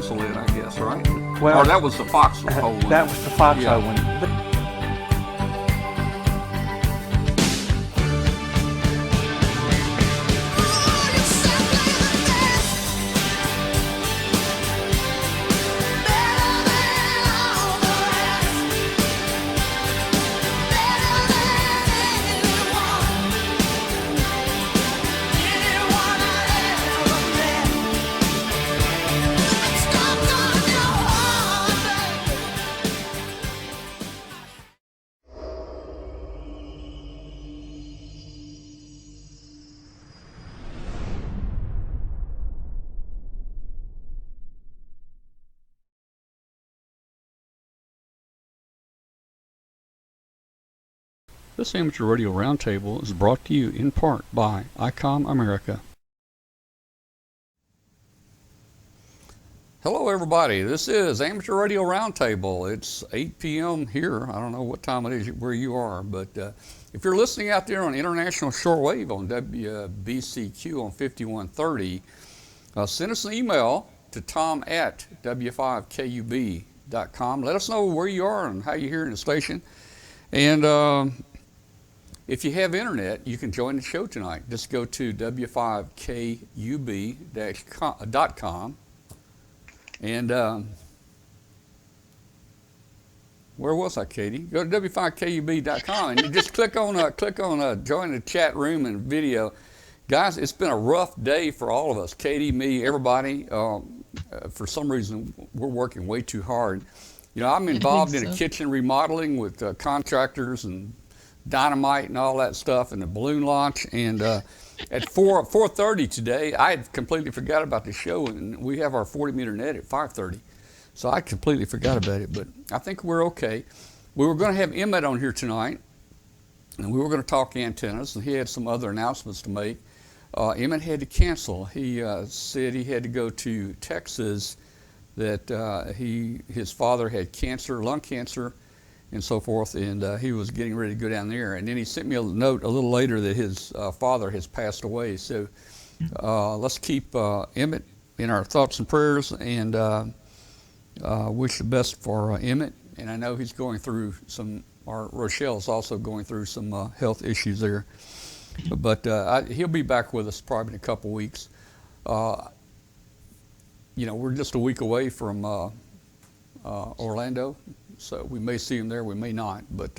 pencil in, I guess, right? Well, or that was the foxhole one. That was the foxhole one. This Amateur Radio Roundtable is brought to you in part by ICOM America. Hello everybody, this is Amateur Radio Roundtable. It's 8 p.m. here. I don't know what time it is where you are, but if you're listening out there on International Shortwave on WBCQ on 5130, send us an email to tom@w5kub.com. Let us know where you are and how you're hearing the station. And if you have internet, you can join the show tonight. Just go to w5kub.com. And where was I, Katie? Go to w5kub.com and you just click on join the chat room and video. Guys, it's been a rough day for all of us. Katie, me, everybody. For some reason, we're working way too hard. You know, I'm involved in a kitchen remodeling with contractors and dynamite and all that stuff, and the balloon launch. And at 4:30 today, I had completely forgot about the show, and we have our 40-meter net at 5:30. So I completely forgot about it, but I think we're okay. We were going to have Emmett on here tonight, and we were going to talk antennas, and he had some other announcements to make. Emmett had to cancel. He said he had to go to Texas, that his father had cancer, lung cancer, and so forth, and he was getting ready to go down there. And then he sent me a note a little later that his father has passed away. So let's keep Emmett in our thoughts and prayers, and wish the best for Emmett. And I know he's going through Rochelle's also going through some health issues there. But he'll be back with us probably in a couple weeks. You know, we're just a week away from Orlando, so we may see him there, we may not, but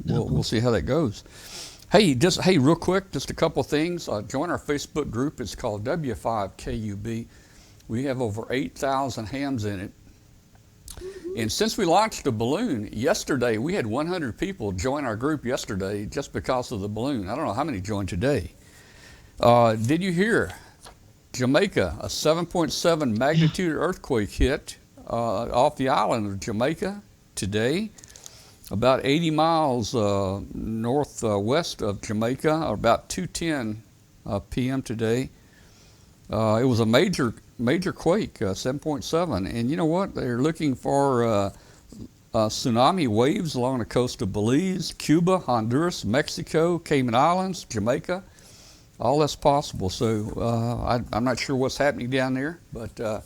we'll see how that goes. Hey, real quick, just a couple things. Join our Facebook group. It's called W5KUB. We have over 8,000 hams in it. And since we launched the balloon yesterday, we had 100 people join our group yesterday just because of the balloon. I don't know how many joined today. Did you hear? Jamaica, a 7.7 magnitude earthquake hit off the island of Jamaica today, about 80 miles northwest of Jamaica, or about 2:10 p.m. today. It was a major quake, 7.7, and you know what? They're looking for tsunami waves along the coast of Belize, Cuba, Honduras, Mexico, Cayman Islands, Jamaica. All that's possible. So I'm not sure what's happening down there, but that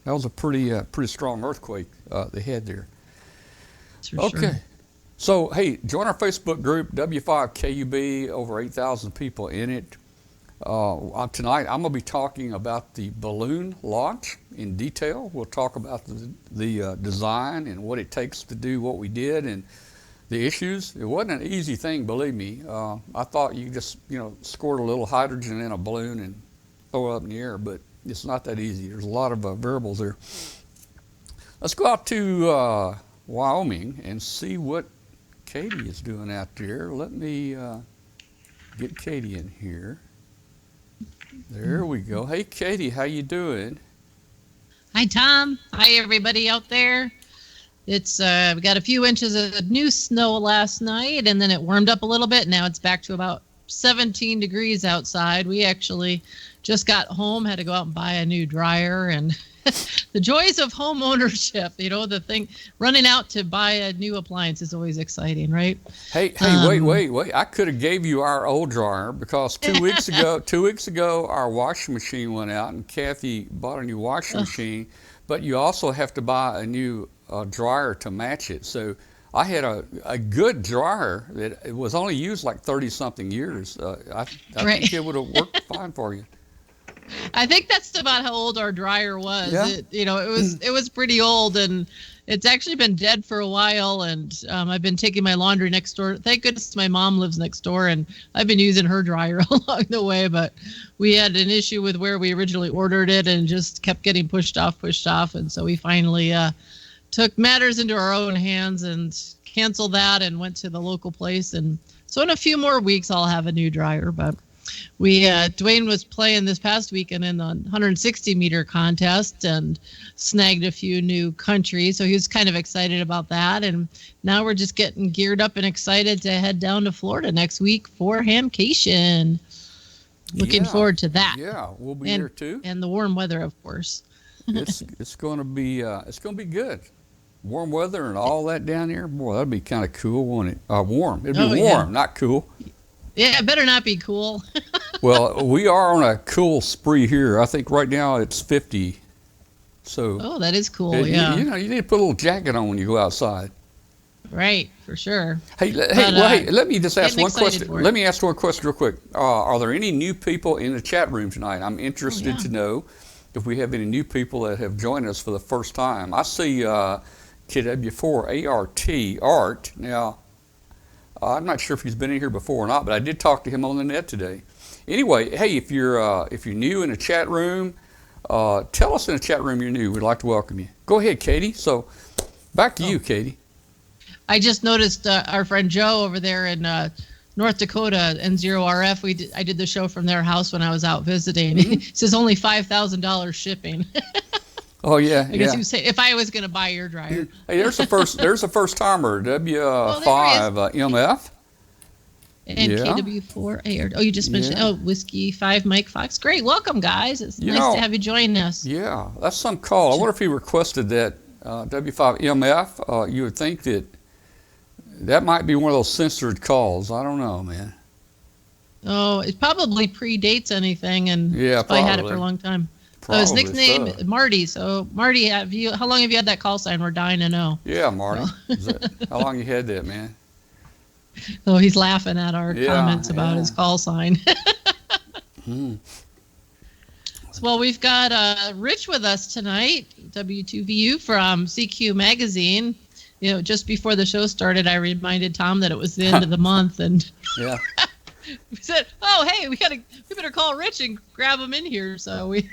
was a pretty strong earthquake they had there. Okay. Sure. So hey, join our Facebook group, W5KUB, over 8,000 people in it. Tonight I'm going to be talking about the balloon launch in detail. We'll talk about the design and what it takes to do what we did and the issues. It wasn't an easy thing, believe me. I thought you just, squirt a little hydrogen in a balloon and throw it up in the air, but it's not that easy. There's a lot of variables there. Let's go out to Wyoming and see what Katie is doing out there. Let me get Katie in here. There we go. Hey, Katie, how you doing? Hi, Tom. Hi, everybody out there. It's we got a few inches of new snow last night, and then it warmed up a little bit. Now it's back to about 17 degrees outside. We actually just got home, had to go out and buy a new dryer, and the joys of home ownership. The thing, running out to buy a new appliance is always exciting, right? Hey, wait. I could have gave you our old dryer because 2 weeks ago, our washing machine went out and Kathy bought a new washing machine, but you also have to buy a new dryer to match it. So I had a good dryer that it was only used like 30-something years. I Right. think it would have worked fine for you. I think that's about how old our dryer was. Yeah. It was pretty old, and it's actually been dead for a while. And I've been taking my laundry next door. Thank goodness my mom lives next door, and I've been using her dryer along the way. But we had an issue with where we originally ordered it, and just kept getting pushed off. And so we finally took matters into our own hands and canceled that, and went to the local place. And so in a few more weeks, I'll have a new dryer, but. Dwayne was playing this past weekend in the 160 meter contest and snagged a few new countries. So he was kind of excited about that. And now we're just getting geared up and excited to head down to Florida next week for Hamcation. Looking forward to that. Yeah, we'll be there too. And the warm weather, of course. It's going to be good. Warm weather and all that down there. Boy, that'd be kind of cool, wouldn't it? Warm. It'd be warm, not cool. Yeah, it better not be cool. Well, we are on a cool spree here. I think right now it's 50. So. That is cool. Yeah. You need to put a little jacket on when you go outside. Right, for sure. Hey, let me just ask one question. Let me ask one question real quick. Are there any new people in the chat room tonight? I'm interested to know if we have any new people that have joined us for the first time. I see KW4ART, Art. Now, I'm not sure if he's been in here before or not, but I did talk to him on the net today. Anyway, hey, if you're new in the chat room, tell us in the chat room you're new. We'd like to welcome you. Go ahead, Katie. So back to you, Katie. I just noticed our friend Joe over there in North Dakota, N0RF. I did the show from their house when I was out visiting. He says only $5,000 shipping. Oh yeah, I guess you say if I was going to buy your dryer. Hey, there's a first timer, W5 MF. And KW4A. You just mentioned Whiskey 5 Mike Fox. Great, welcome guys. It's nice to have you join us. Yeah, that's some call. I wonder if he requested that W5 MF. You would think that might be one of those censored calls. I don't know, man. Oh, it probably predates anything, and probably had it for a long time. His nickname is Marty. So Marty, how long have you had that call sign? We're dying to know. Yeah, Marty. How long you had that, man? Oh, he's laughing at our comments about his call sign. Well, we've got Rich with us tonight, W2VU from CQ Magazine. Just before the show started, I reminded Tom that it was the end of the month, and we said, "Oh, hey, we better call Rich and grab him in here." So we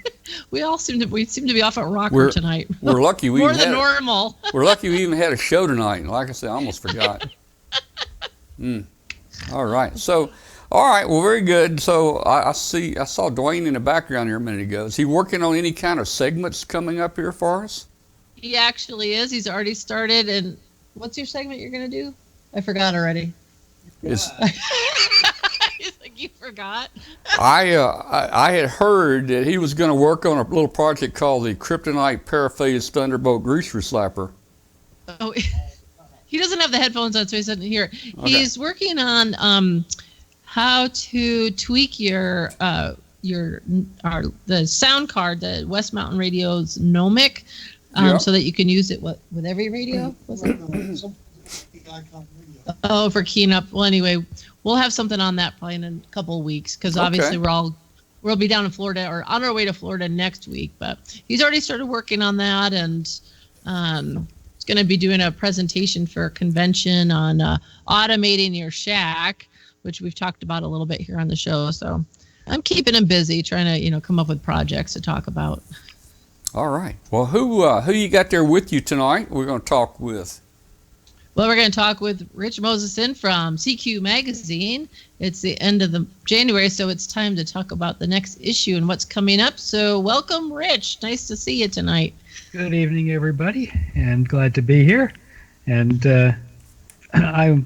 seem to be off at rocker tonight. We're lucky we more than normal. We're lucky we even had a show tonight. And like I said, I almost forgot. All right. So, all right. Well, very good. So I saw Dwayne in the background here a minute ago. Is he working on any kind of segments coming up here for us? He actually is. He's already started. And what's your segment you're going to do? I forgot already. He's like, you forgot? I had heard that he was going to work on a little project called the Kryptonite Paraphase Thunderbolt Greaser Slapper. Oh, he doesn't have the headphones on, so he doesn't hear. Okay. He's working on how to tweak the sound card, the West Mountain Radio's Nomic, so that you can use it with every radio. What's that? Oh, for keying up. Well, anyway, we'll have something on that probably in a couple of weeks because obviously we'll be down in Florida or on our way to Florida next week. But he's already started working on that, and he's going to be doing a presentation for a convention on automating your shack, which we've talked about a little bit here on the show. So I'm keeping him busy trying to come up with projects to talk about. All right. Well, who you got there with you tonight? We're going to talk with. Well, we're going to talk with Rich Moseson from CQ Magazine. It's the end of January, so it's time to talk about the next issue and what's coming up. So welcome, Rich. Nice to see you tonight. Good evening, everybody, and glad to be here. And I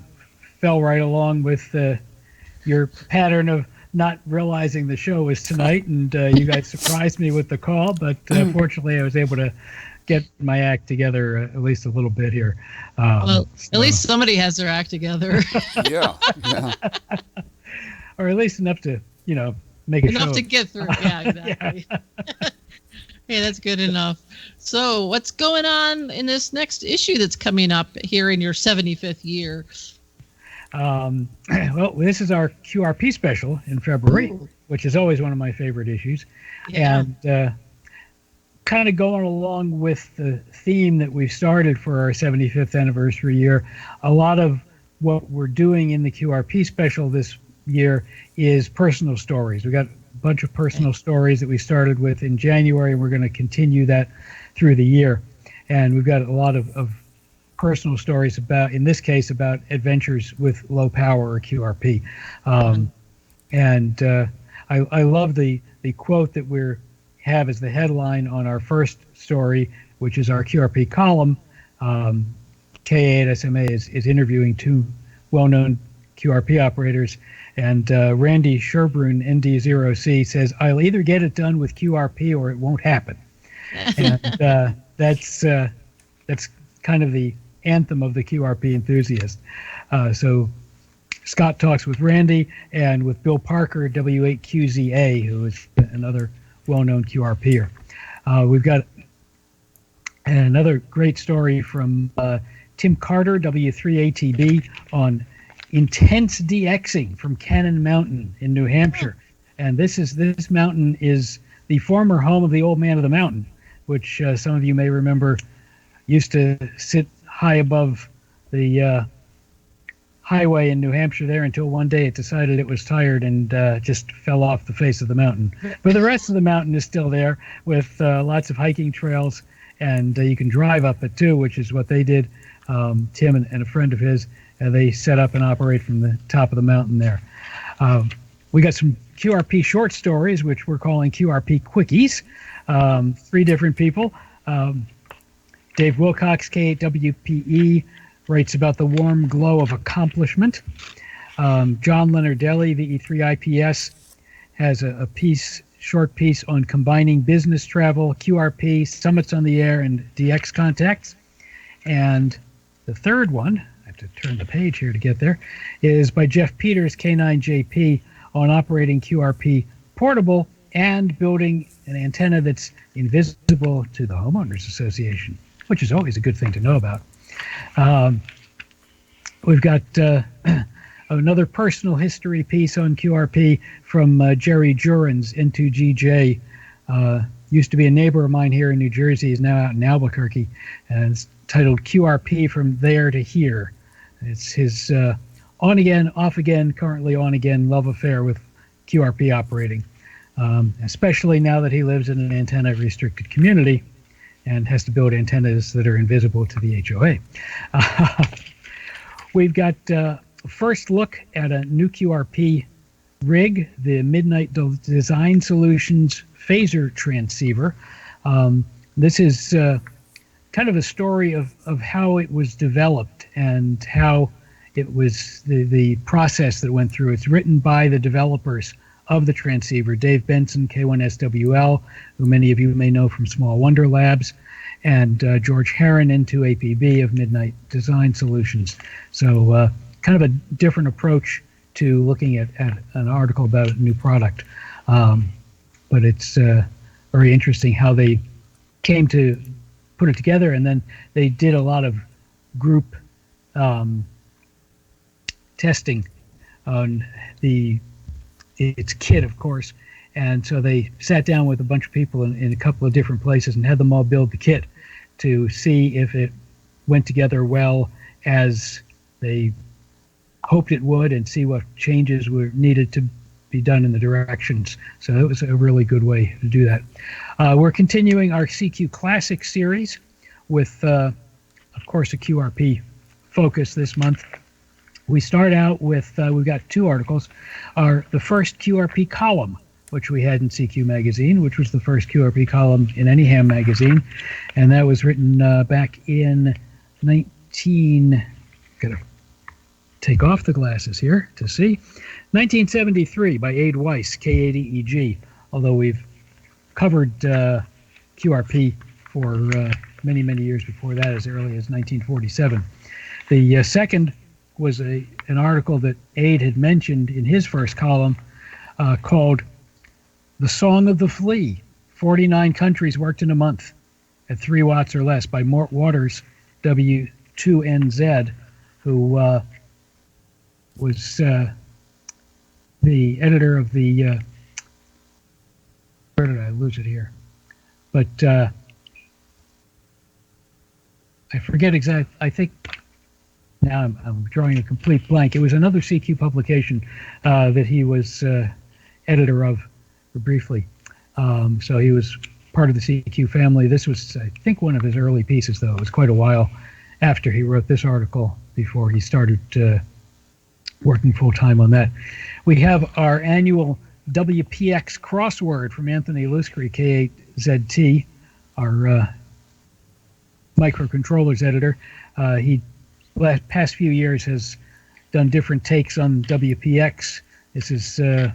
fell right along with your pattern of not realizing the show was tonight, and you guys surprised me with the call. But fortunately, I was able to get my act together at least a little bit here. Well, at least somebody has their act together. Yeah. Or at least enough to, make a show. Enough to get through. Yeah, exactly. Hey, that's good enough. So what's going on in this next issue that's coming up here in your 75th year? Well, this is our QRP special in February, which is always one of my favorite issues. Yeah. And kind of going along with the theme that we've started for our 75th anniversary year, a lot of what we're doing in the QRP special this year is personal stories. We got a bunch of personal stories that we started with in January, and we're going to continue that through the year. And we've got a lot of personal stories about, in this case, about adventures with low power or QRP. And I love the quote that we have as the headline on our first story, which is our QRP column. K8SMA is interviewing two well-known QRP operators, and Randy Sherbrun, ND0C, says, "I'll either get it done with QRP or it won't happen." And that's kind of the anthem of the QRP enthusiast. So Scott talks with Randy and with Bill Parker, W8QZA, who is another well-known QRPer. We've got another great story from Tim Carter, W3ATB, on intense DXing from Cannon Mountain in New Hampshire. And this mountain is the former home of the Old Man of the Mountain, which some of you may remember used to sit high above the highway in New Hampshire there until one day it decided it was tired and just fell off the face of the mountain. But the rest of the mountain is still there with lots of hiking trails, and you can drive up it too, which is what they did. Tim and a friend of his, they set up and operate from the top of the mountain there. We got some QRP short stories, which we're calling QRP Quickies. 3 different people. Dave Wilcox, K8WPE, writes about the warm glow of accomplishment. John Leonardelli, VE3IPS, has a short piece on combining business travel, QRP, summits on the air, and DX contacts. And the third one, I have to turn the page here to get there, is by Jeff Peters, K9JP, on operating QRP portable and building an antenna that's invisible to the Homeowners Association, which is always a good thing to know about. We've got another personal history piece on QRP from Jerry Jurens, N2GJ. Used to be a neighbor of mine here in New Jersey, is now out in Albuquerque, and it's titled QRP From There to Here. It's his on again, off again, currently on again love affair with QRP operating, especially now that he lives in an antenna restricted community and has to build antennas that are invisible to the HOA. We've got a first look at a new QRP rig, the Midnight Design Solutions phaser transceiver. This is kind of a story of how it was developed and how it was the process that went through. It's written by the developers of the transceiver, Dave Benson, K1SWL, who many of you may know from Small Wonder Labs, and George Heron, N2APB of Midnight Design Solutions. So kind of a different approach to looking at an article about a new product. But it's very interesting how they came to put it together, and then they did a lot of group testing on its kit, of course. And so they sat down with a bunch of people in a couple of different places and had them all build the kit to see if it went together well as they hoped it would, and see what changes were needed to be done in the directions. So it was a really good way to do that. We're continuing our CQ Classic series with, of course, a QRP focus this month. We start out with, we've got 2 articles. The first QRP column, which we had in CQ Magazine, which was the first QRP column in any ham magazine. And that was written back in 19... Gotta take off the glasses here to see. 1973 by Aid Weiss, K80EG, although we've covered QRP for many, many years before that, as early as 1947. The second was an article that Aid had mentioned in his first column called The Song of the Flea, 49 countries worked in a month at 3 watts or less, by Mort Waters, W2NZ, who was the editor of the, where did I lose it here? But I forget exactly, I think, now I'm drawing a complete blank. It was another CQ publication that he was editor of briefly. So he was part of the CQ family. This was, I think, one of his early pieces, though. It was quite a while after he wrote this article before he started working full-time on that. We have our annual WPX crossword from Anthony Luscri, K8ZT, our microcontrollers editor. He, past few years, has done different takes on WPX. This is the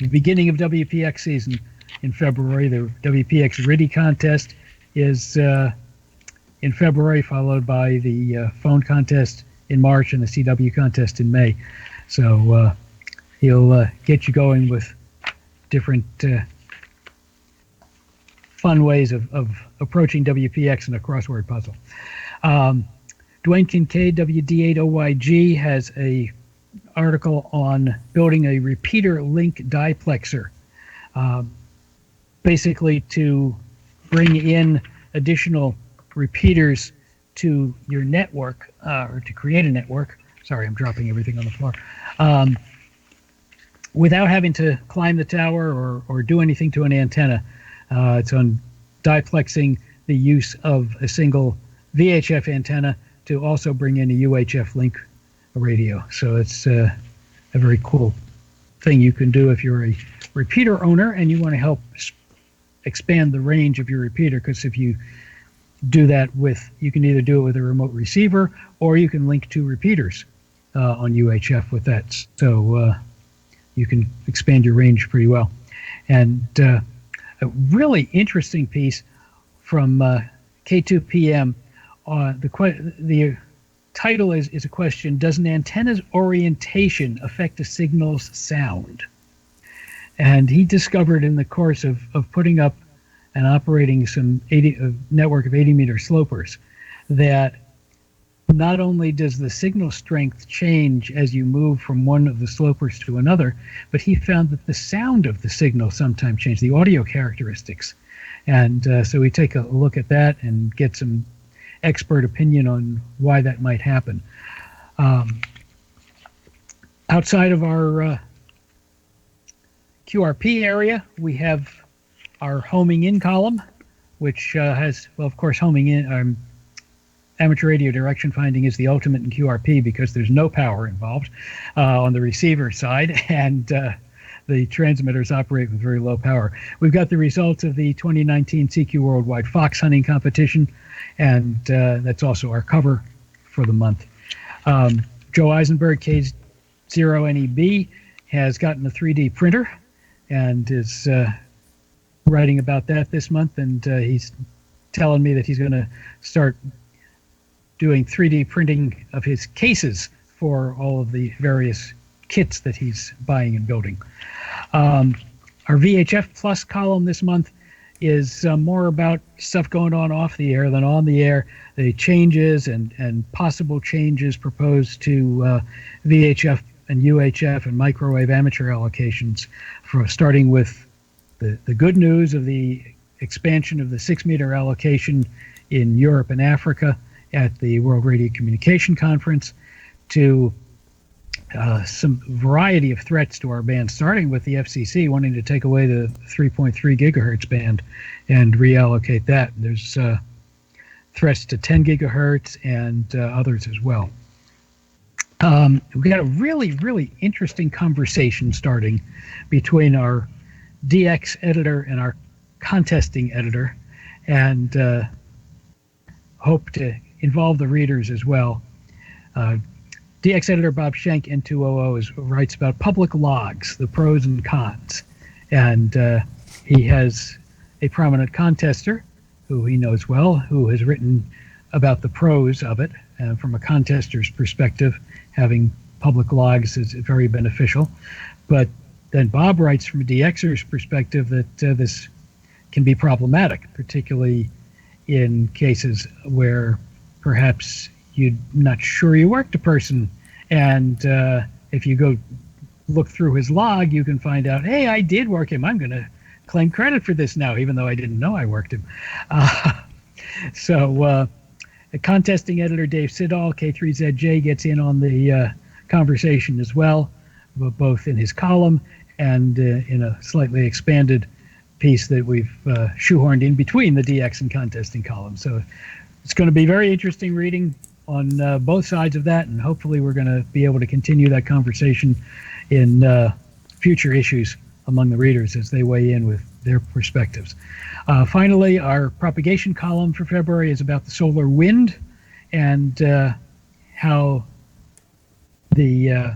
beginning of WPX season in February. The WPX RIDI contest is in February, followed by the phone contest in March and the CW contest in May. So he'll get you going with different fun ways of approaching WPX in a crossword puzzle. Dwayne Kincaid, WD8OYG, has a article on building a repeater link diplexer, basically to bring in additional repeaters to your network, or to create a network. Sorry, I'm dropping everything on the floor. Without having to climb the tower or do anything to an antenna. It's on diplexing the use of a single VHF antenna to also bring in a UHF link radio. So it's a very cool thing you can do if you're a repeater owner and you want to help expand the range of your repeater, because if you do that you can either do it with a remote receiver, or you can link 2 repeaters on UHF with that. So you can expand your range pretty well. And a really interesting piece from K2PM. The title is a question: does an antenna's orientation affect a signal's sound? And he discovered in the course of putting up and operating a network of 80-meter slopers that not only does the signal strength change as you move from one of the slopers to another, but he found that the sound of the signal sometimes changed, the audio characteristics. And so we take a look at that and get some expert opinion on why that might happen. Outside of our QRP area, we have our homing in column, which has, well, of course, homing in, amateur radio direction finding is the ultimate in QRP because there's no power involved on the receiver side, and the transmitters operate with very low power. We've got the results of the 2019 CQ Worldwide Fox Hunting Competition, and that's also our cover for the month. Joe Eisenberg, K0NEB, has gotten a 3D printer and is writing about that this month, and he's telling me that he's going to start doing 3D printing of his cases for all of the various kits that he's buying and building. Our VHF Plus column this month is more about stuff going on off the air than on the air, the changes and possible changes proposed to VHF and UHF and microwave amateur allocations, starting with the good news of the expansion of the 6-meter allocation in Europe and Africa at the World Radio Communication Conference, to some variety of threats to our band, starting with the FCC wanting to take away the 3.3 gigahertz band and reallocate that. There's threats to 10 gigahertz and others as well. We've got a really, really interesting conversation starting between our DX editor and our contesting editor, and hope to involve the readers as well. DX editor Bob Schenk, N2OO, writes about public logs, the pros and cons. And he has a prominent contester who he knows well, who has written about the pros of it from a contester's perspective. Having public logs is very beneficial. But then Bob writes from a DXer's perspective that this can be problematic, particularly in cases where perhaps you're not sure you worked a person. And if you go look through his log, you can find out, hey, I did work him. I'm going to claim credit for this now, even though I didn't know I worked him. So the contesting editor, Dave Siddall, K3ZJ, gets in on the conversation as well, both in his column and in a slightly expanded piece that we've shoehorned in between the DX and contesting columns. So it's going to be very interesting reading on both sides of that, and hopefully we're going to be able to continue that conversation in future issues among the readers as they weigh in with their perspectives. Finally, our propagation column for February is about the solar wind and how the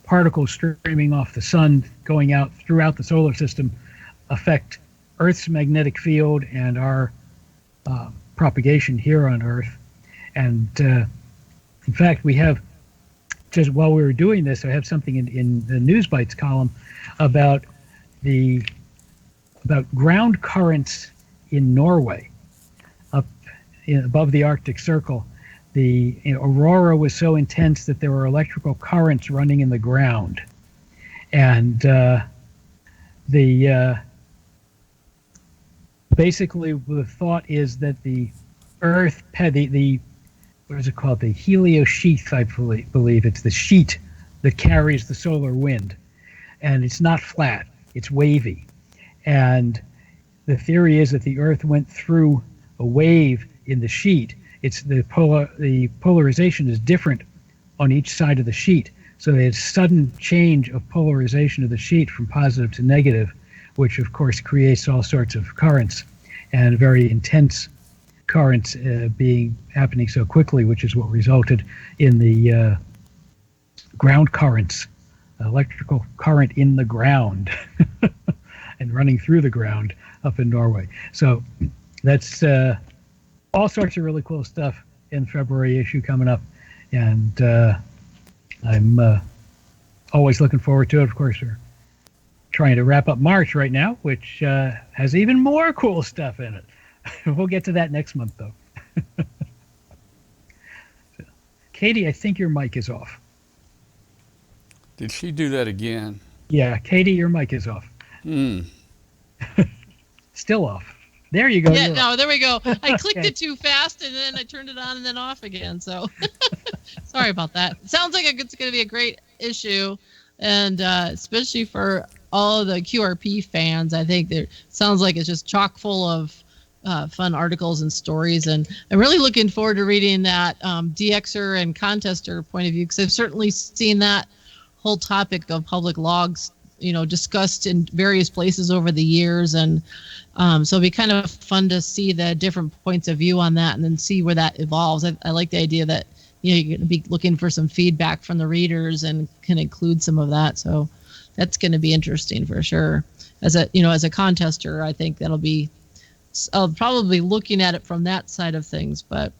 particles streaming off the sun going out throughout the solar system affect Earth's magnetic field and our propagation here on Earth. And in fact, we have, just while we were doing this, I have something in the News Bites column about ground currents in Norway, up above the Arctic Circle. The aurora was so intense that there were electrical currents running in the ground, and basically the thought is that the Earth, the what is it called? The heliosheath, I believe it's the sheet that carries the solar wind, and it's not flat; it's wavy. And the theory is that the Earth went through a wave in the sheet. It's the polarization is different on each side of the sheet, so there's sudden change of polarization of the sheet from positive to negative, which of course creates all sorts of currents, and very intense currents happening so quickly, which is what resulted in the ground currents, electrical current in the ground and running through the ground up in Norway. So that's all sorts of really cool stuff in the February issue coming up, and I'm always looking forward to it. Of course, we're trying to wrap up March right now, which has even more cool stuff in it. We'll get to that next month, though. So, Katie, I think your mic is off. Did she do that again? Yeah, Katie, your mic is off. Still off. There you go. Yeah, no, there we go. I clicked it too fast, and then I turned it on and then off again. So sorry about that. It sounds like it's going to be a great issue, and especially for all of the QRP fans, I think it sounds like it's just chock full of fun articles and stories. And I'm really looking forward to reading that DXer and contester point of view, because I've certainly seen that whole topic of public logs, discussed in various places over the years. And so it'll be kind of fun to see the different points of view on that and then see where that evolves. I like the idea that, you're going to be looking for some feedback from the readers and can include some of that. So that's going to be interesting for sure. As a contester, I think I'll probably looking at it from that side of things, but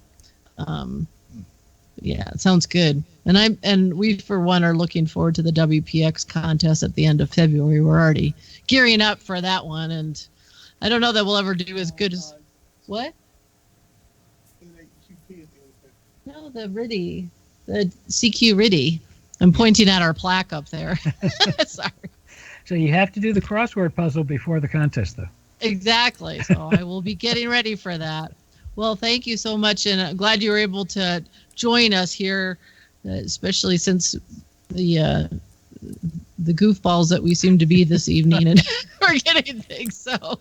yeah, it sounds good. And we for one are looking forward to the WPX contest at the end of February. We're already gearing up for that one, and I don't know that we'll ever do as good as what? No, the RIDI, the CQ RIDI. I'm pointing at our plaque up there. Sorry. So you have to do the crossword puzzle before the contest, though. Exactly. So I will be getting ready for that. Well, thank you so much, and I'm glad you were able to join us here, especially since the goofballs that we seem to be this evening, and we're getting things. So,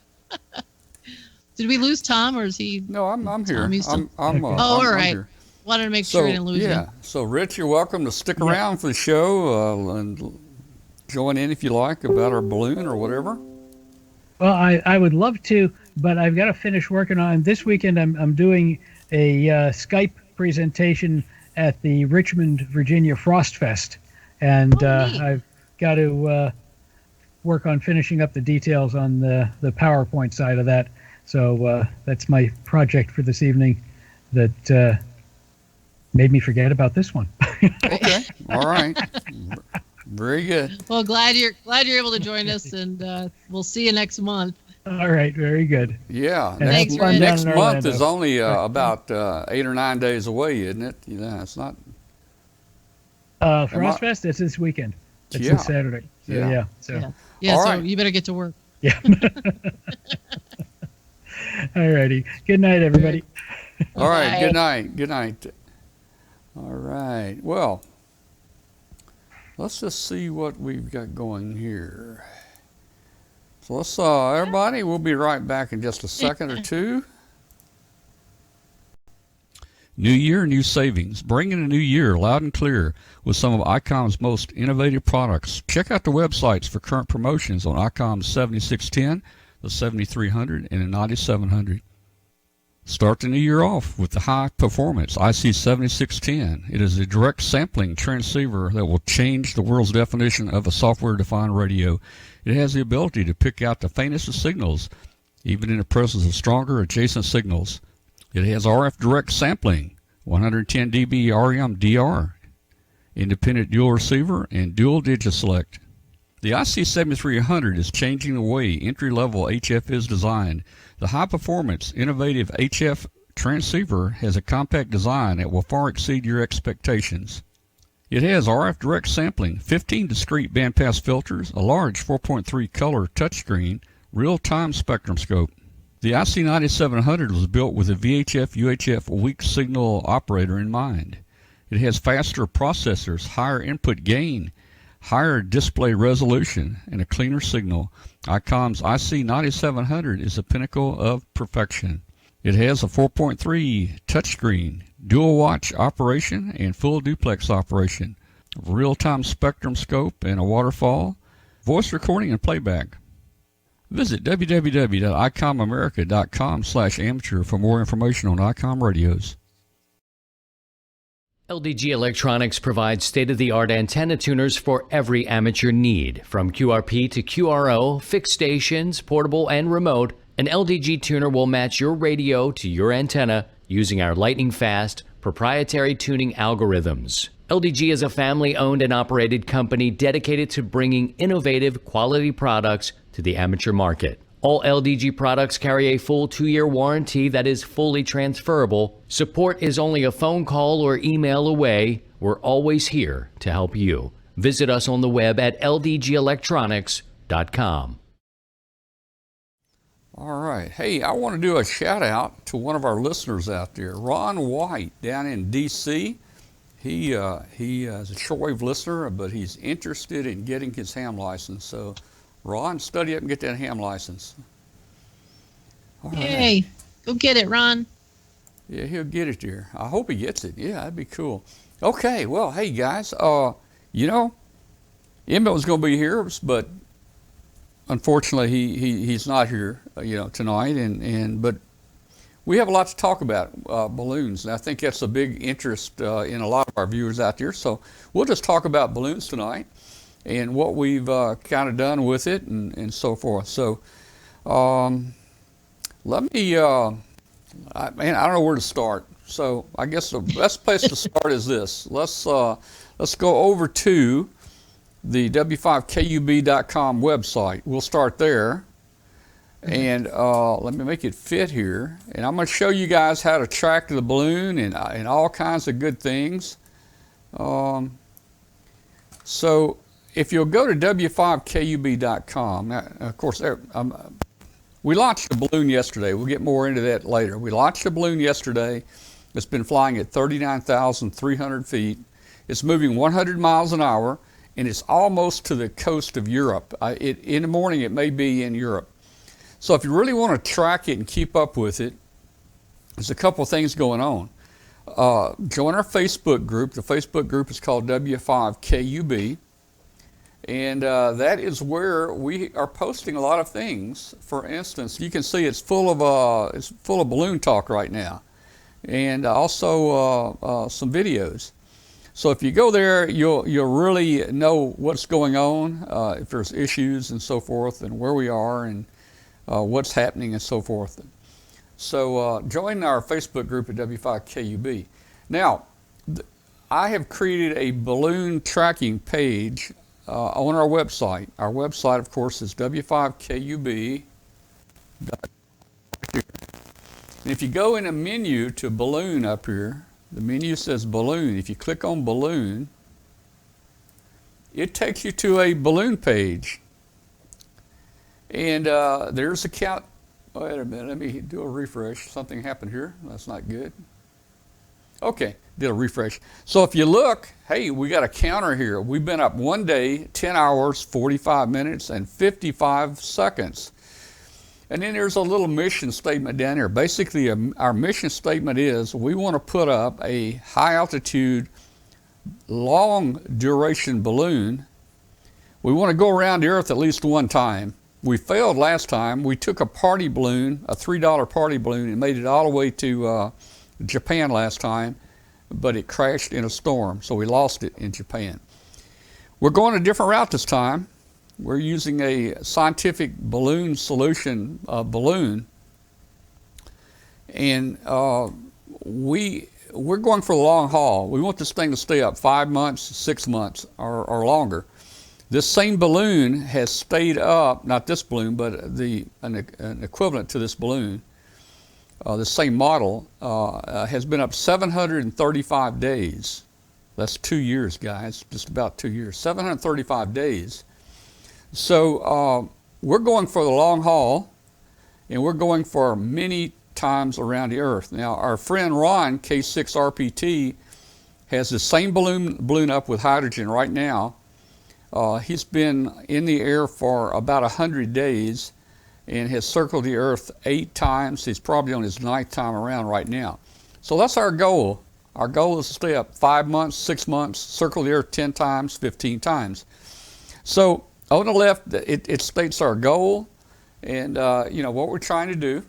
did we lose Tom, or is he? No, I'm here. Still... I'm all right. here. Wanted to make sure we didn't lose him. So Rich, you're welcome to stick around for the show and join in if you like about our balloon or whatever. Well, I would love to, but I've got to finish working on this weekend. I'm doing a Skype presentation at the Richmond, Virginia Frost Fest, and neat. I've got to work on finishing up the details on the PowerPoint side of that. So that's my project for this evening that made me forget about this one. Okay. All right. Very good. Well, glad you're able to join us, and we'll see you next month. All right, very good. Yeah. And Thanks, have fun Rich. down Next in month is Orlando. only about 8 or 9 days away, isn't it? Yeah, it's not. Frost Fest, it's this weekend. It's Yeah. this Saturday. So, Yeah. yeah. So, Yeah, yeah. All So right. you better get to work. yeah. All righty. Good night, everybody. All right. Bye. Good night. Good night. All right. Well, let's just see what we've got going here. So let's, everybody, we'll be right back in just a second or two. New year, new savings. Bring in a new year loud and clear with some of ICOM's most innovative products. Check out the websites for current promotions on ICOM's 7610, the 7300, and the 9700. Start the new year off with the high performance IC7610. It is a direct sampling transceiver that will change the world's definition of a software defined radio. It has the ability to pick out the faintest of signals, even in the presence of stronger adjacent signals. It has RF direct sampling, 110 dB REM DR, independent dual receiver, and dual digiselect. The IC7300 is changing the way entry-level HF is designed. The high-performance, innovative HF transceiver has a compact design that will far exceed your expectations. It has RF direct sampling, 15 discrete bandpass filters, a large 4.3 color touchscreen, real-time spectrum scope. The IC9700 was built with a VHF-UHF weak signal operator in mind. It has faster processors, higher input gain, higher display resolution, and a cleaner signal. ICOM's IC9700 is the pinnacle of perfection. It has a 4.3 touchscreen, dual watch operation, and full duplex operation, real-time spectrum scope, and a waterfall, voice recording and playback. Visit www.icomamerica.com/amateur for more information on ICOM radios. LDG Electronics provides state-of-the-art antenna tuners for every amateur need. From QRP to QRO, fixed stations, portable and remote, an LDG tuner will match your radio to your antenna using our lightning-fast, proprietary tuning algorithms. LDG is a family-owned and operated company dedicated to bringing innovative, quality products to the amateur market. All LDG products carry a full 2-year warranty that is fully transferable. Support is only a phone call or email away. We're always here to help you. Visit us on the web at ldgelectronics.com. All right. Hey, I want to do a shout out to one of our listeners out there, Ron White, down in D.C. He is a shortwave listener, but he's interested in getting his ham license. So, Ron, study up and get that ham license. All right. Hey, go get it, Ron. Yeah, he'll get it there. I hope he gets it. Yeah, that'd be cool. Okay, well, hey guys, Emmett was going to be here, but unfortunately he's not here, tonight. But we have a lot to talk about, balloons, and I think that's a big interest in a lot of our viewers out there. So we'll just talk about balloons tonight and what we've kind of done with it and so forth. So let me, I don't know where to start. So I guess the best place to start is this. Let's go over to the W5KUB.com website. We'll start there. And let me make it fit here. And I'm going to show you guys how to track the balloon and all kinds of good things. So if you'll go to W5KUB.com, now, of course, we launched a balloon yesterday. We'll get more into that later. We launched a balloon yesterday. It's been flying at 39,300 feet. It's moving 100 miles an hour, and it's almost to the coast of Europe. In the morning, it may be in Europe. So if you really want to track it and keep up with it, there's a couple of things going on. Join our Facebook group. The Facebook group is called W5KUB. And that is where we are posting a lot of things. For instance, you can see it's full of balloon talk right now. and also some videos. So if you go there, you'll really know what's going on, if there's issues and so forth, and where we are, and what's happening and so forth. So join our Facebook group at W5KUB. Now, I have created a balloon tracking page on our website. Our website, of course, is W5KUB. And if you go in a menu to balloon up here, the menu says balloon. If you click on balloon, it takes you to a balloon page. And there's a count. Wait a minute, let me do a refresh. Something happened here. That's not good. Okay, did a refresh. So if you look, hey, we got a counter here. We've been up 1 day, 10 hours, 45 minutes, and 55 seconds. And then there's a little mission statement down here. Basically, our mission statement is we want to put up a high altitude, long duration balloon. We want to go around the Earth at least one time. We failed last time. We took a party balloon, a $3 party balloon, and made it all the way to Japan last time, but it crashed in a storm, so we lost it in Japan. We're going a different route this time. We're using a scientific balloon solution balloon, and we're going for the long haul. We want this thing to stay up 5 months, 6 months, or longer. This same balloon has stayed up, not this balloon, but an equivalent to this balloon, the same model, has been up 735 days. That's 2 years, guys, just about 2 years, 735 days. So we're going for the long haul, and we're going for many times around the Earth. Now, our friend Ron, K6RPT, has the same balloon up with hydrogen right now. He's been in the air for about 100 days and has circled the Earth 8 times. He's probably on his 9th time around right now. So that's our goal. Our goal is to stay up 5 months, 6 months, circle the Earth 10 times, 15 times. So on the left, it states our goal and what we're trying to do.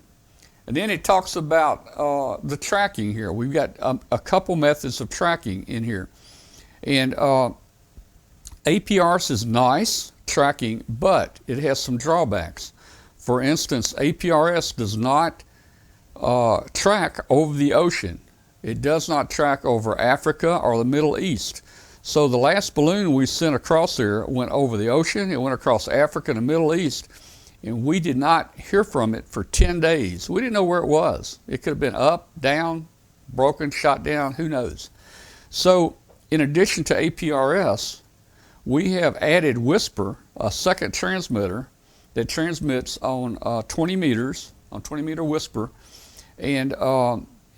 And then it talks about the tracking here. We've got a couple methods of tracking in here. And APRS is nice tracking, but it has some drawbacks. For instance, APRS does not track over the ocean. It does not track over Africa or the Middle East. So the last balloon we sent across there went over the ocean, it went across Africa and the Middle East, and we did not hear from it for 10 days. We didn't know where it was. It could have been up, down, broken, shot down, who knows. So in addition to APRS, we have added Whisper, a second transmitter that transmits on 20 meters, on 20 meter Whisper, and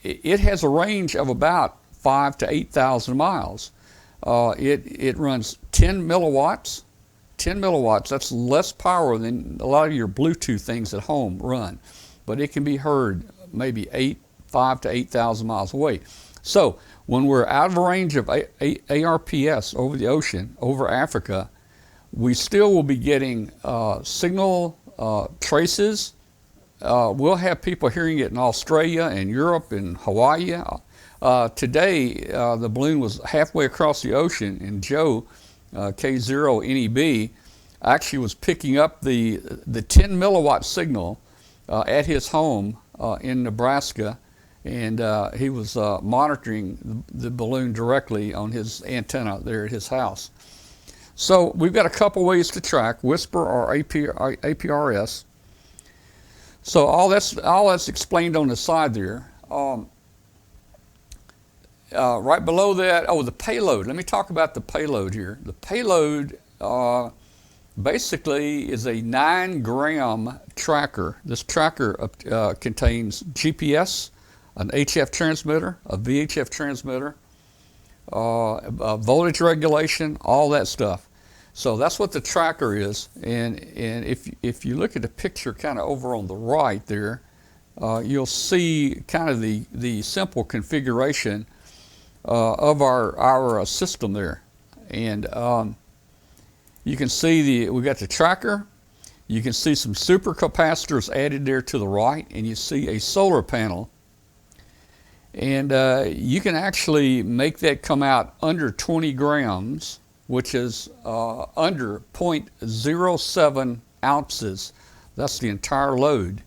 it has a range of about 5,000 to 8,000 miles. It runs 10 milliwatts. 10 milliwatts, that's less power than a lot of your Bluetooth things at home run, but it can be heard maybe 5,000 to 8,000 miles away. So when we're out of range of ARPS over the ocean, over Africa, we still will be getting signal traces. We'll have people hearing it in Australia and Europe and Hawaii. Today, the balloon was halfway across the ocean, and Joe, K0NEB, actually was picking up the 10 milliwatt signal at his home in Nebraska, and he was monitoring the balloon directly on his antenna there at his house. So we've got a couple ways to track, Whisper or APRS. So all that's explained on the side there. Right below that, the payload. Let me talk about the payload here. The payload basically is a 9-gram tracker. This tracker contains GPS, an HF transmitter, a VHF transmitter, voltage regulation, all that stuff. So that's what the tracker is. And if you look at the picture kind of over on the right there, you'll see kind of the simple configuration of our system there. And you can see we got the tracker. You can see some supercapacitors added there to the right, and you see a solar panel. And you can actually make that come out under 20 grams, which is under 0.07 ounces. That's the entire load.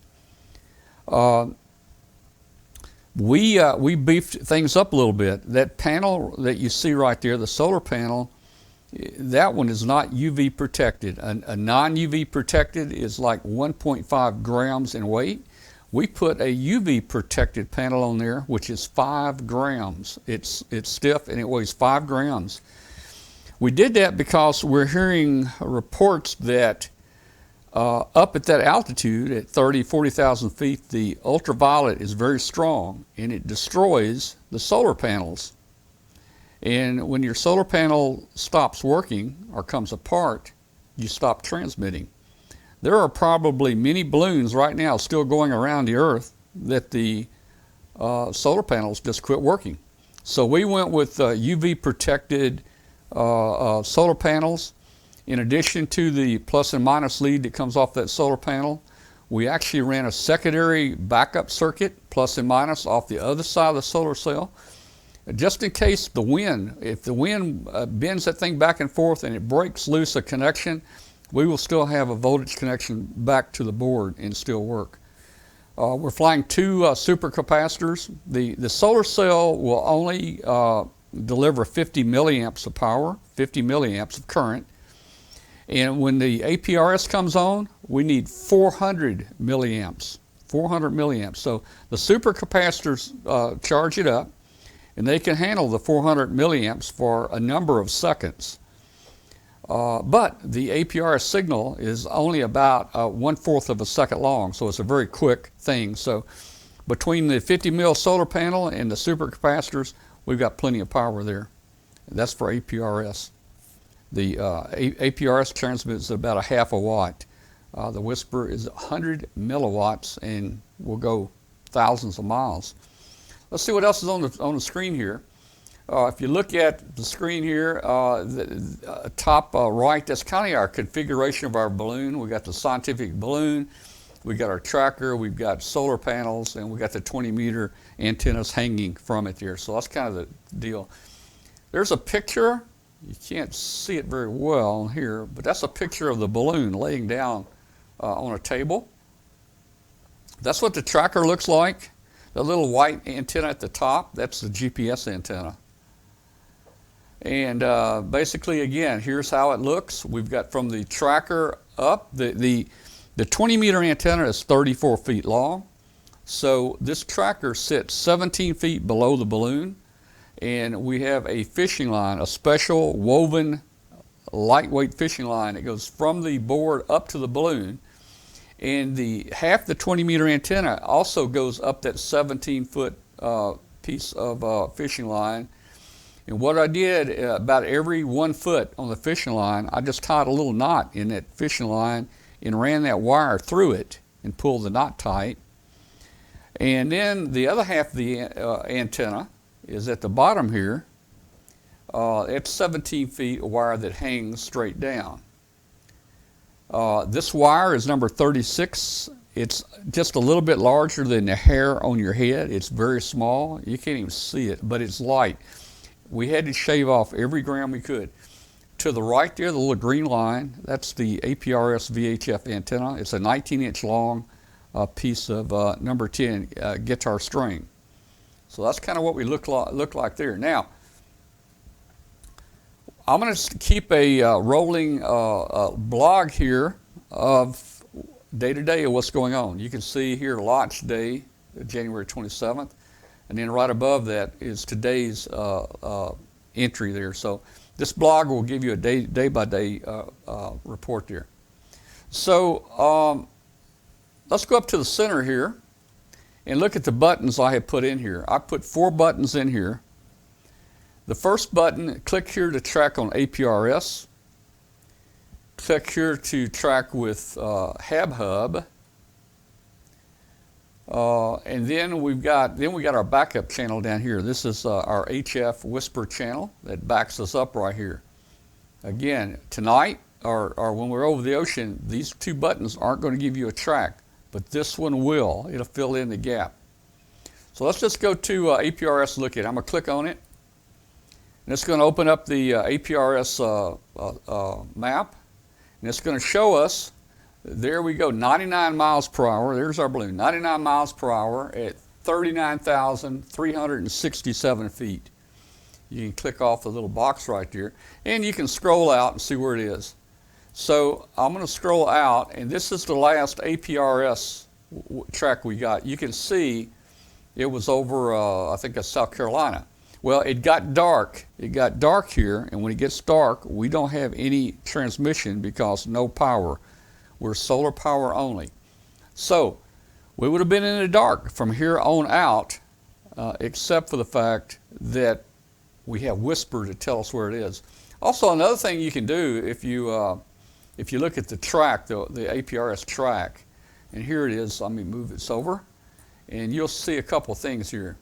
We beefed things up a little bit. That panel that you see right there, the solar panel, that one is not UV protected. A non-UV protected is like 1.5 grams in weight. We put a UV protected panel on there, which is 5 grams. It's stiff and it weighs 5 grams. We did that because we're hearing reports that up at that altitude, at 30, 40,000 feet, the ultraviolet is very strong and it destroys the solar panels. And when your solar panel stops working or comes apart, you stop transmitting. There are probably many balloons right now still going around the Earth that the solar panels just quit working. So we went with UV protected solar panels. In addition to the plus and minus lead that comes off that solar panel, we actually ran a secondary backup circuit, plus and minus, off the other side of the solar cell, just in case the wind, if the wind bends that thing back and forth and it breaks loose a connection, we will still have a voltage connection back to the board and still work. We're flying 2 supercapacitors. The solar cell will only deliver 50 milliamps of power, 50 milliamps of current. And when the APRS comes on, we need 400 milliamps, 400 milliamps. So the supercapacitors charge it up, and they can handle the 400 milliamps for a number of seconds. But the APRS signal is only about 1/4 of a second long, so it's a very quick thing. So between the 50 mil solar panel and the supercapacitors, we've got plenty of power there. That's for APRS. The APRS transmits at about 1/2 watt. The Whisper is 100 milliwatts and will go thousands of miles. Let's see what else is on the screen here. If you look at the screen here, the top right, that's kind of our configuration of our balloon. We got the scientific balloon, we got our tracker, we've got solar panels, and we got the 20-meter antennas hanging from it there. So that's kind of the deal. There's a picture. You can't see it very well here, but that's a picture of the balloon laying down on a table. That's what the tracker looks like. The little white antenna at the top, that's the GPS antenna. And basically, again, here's how it looks. We've got from the tracker up, the 20-meter antenna is 34 feet long. So this tracker sits 17 feet below the balloon. And we have a fishing line, a special woven lightweight fishing line that goes from the board up to the balloon. And half the 20-meter antenna also goes up that 17-foot piece of fishing line. And what I did, about every 1 foot on the fishing line, I just tied a little knot in that fishing line and ran that wire through it and pulled the knot tight. And then the other half of the antenna is at the bottom here. It's 17 feet of wire that hangs straight down. This wire is number 36. It's just a little bit larger than the hair on your head. It's very small. You can't even see it, but it's light. We had to shave off every gram we could. To the right there, the little green line, that's the APRS VHF antenna. It's a 19-inch long piece of number 10 guitar string. So that's kind of what we look like there. Now, I'm going to keep a rolling blog here of day-to-day of what's going on. You can see here launch day, January 27th, and then right above that is today's entry there. So this blog will give you a day-by-day report there. So let's go up to the center here and look at the buttons I have put in here. I put 4 buttons in here. The first button, click here to track on APRS. Click here to track with HabHub. And then we got our backup channel down here. This is our HF Whisper channel that backs us up right here. Again, tonight or when we're over the ocean, these 2 buttons aren't going to give you a track, but this one will. It'll fill in the gap. So let's just go to APRS look at it. I'm going to click on it. And it's going to open up the APRS map. And it's going to show us, there we go, 99 miles per hour. There's our balloon, 99 miles per hour at 39,367 feet. You can click off the little box right there, and you can scroll out and see where it is. So I'm going to scroll out, and this is the last APRS track we got. You can see it was over, I think that's South Carolina. Well, it got dark. It got dark here, and when it gets dark, we don't have any transmission because no power. We're solar power only. So we would have been in the dark from here on out, except for the fact that we have Whisper to tell us where it is. Also, another thing you can do if you look at the track, the APRS track, and here it is. Let me move this over, and you'll see a couple things here.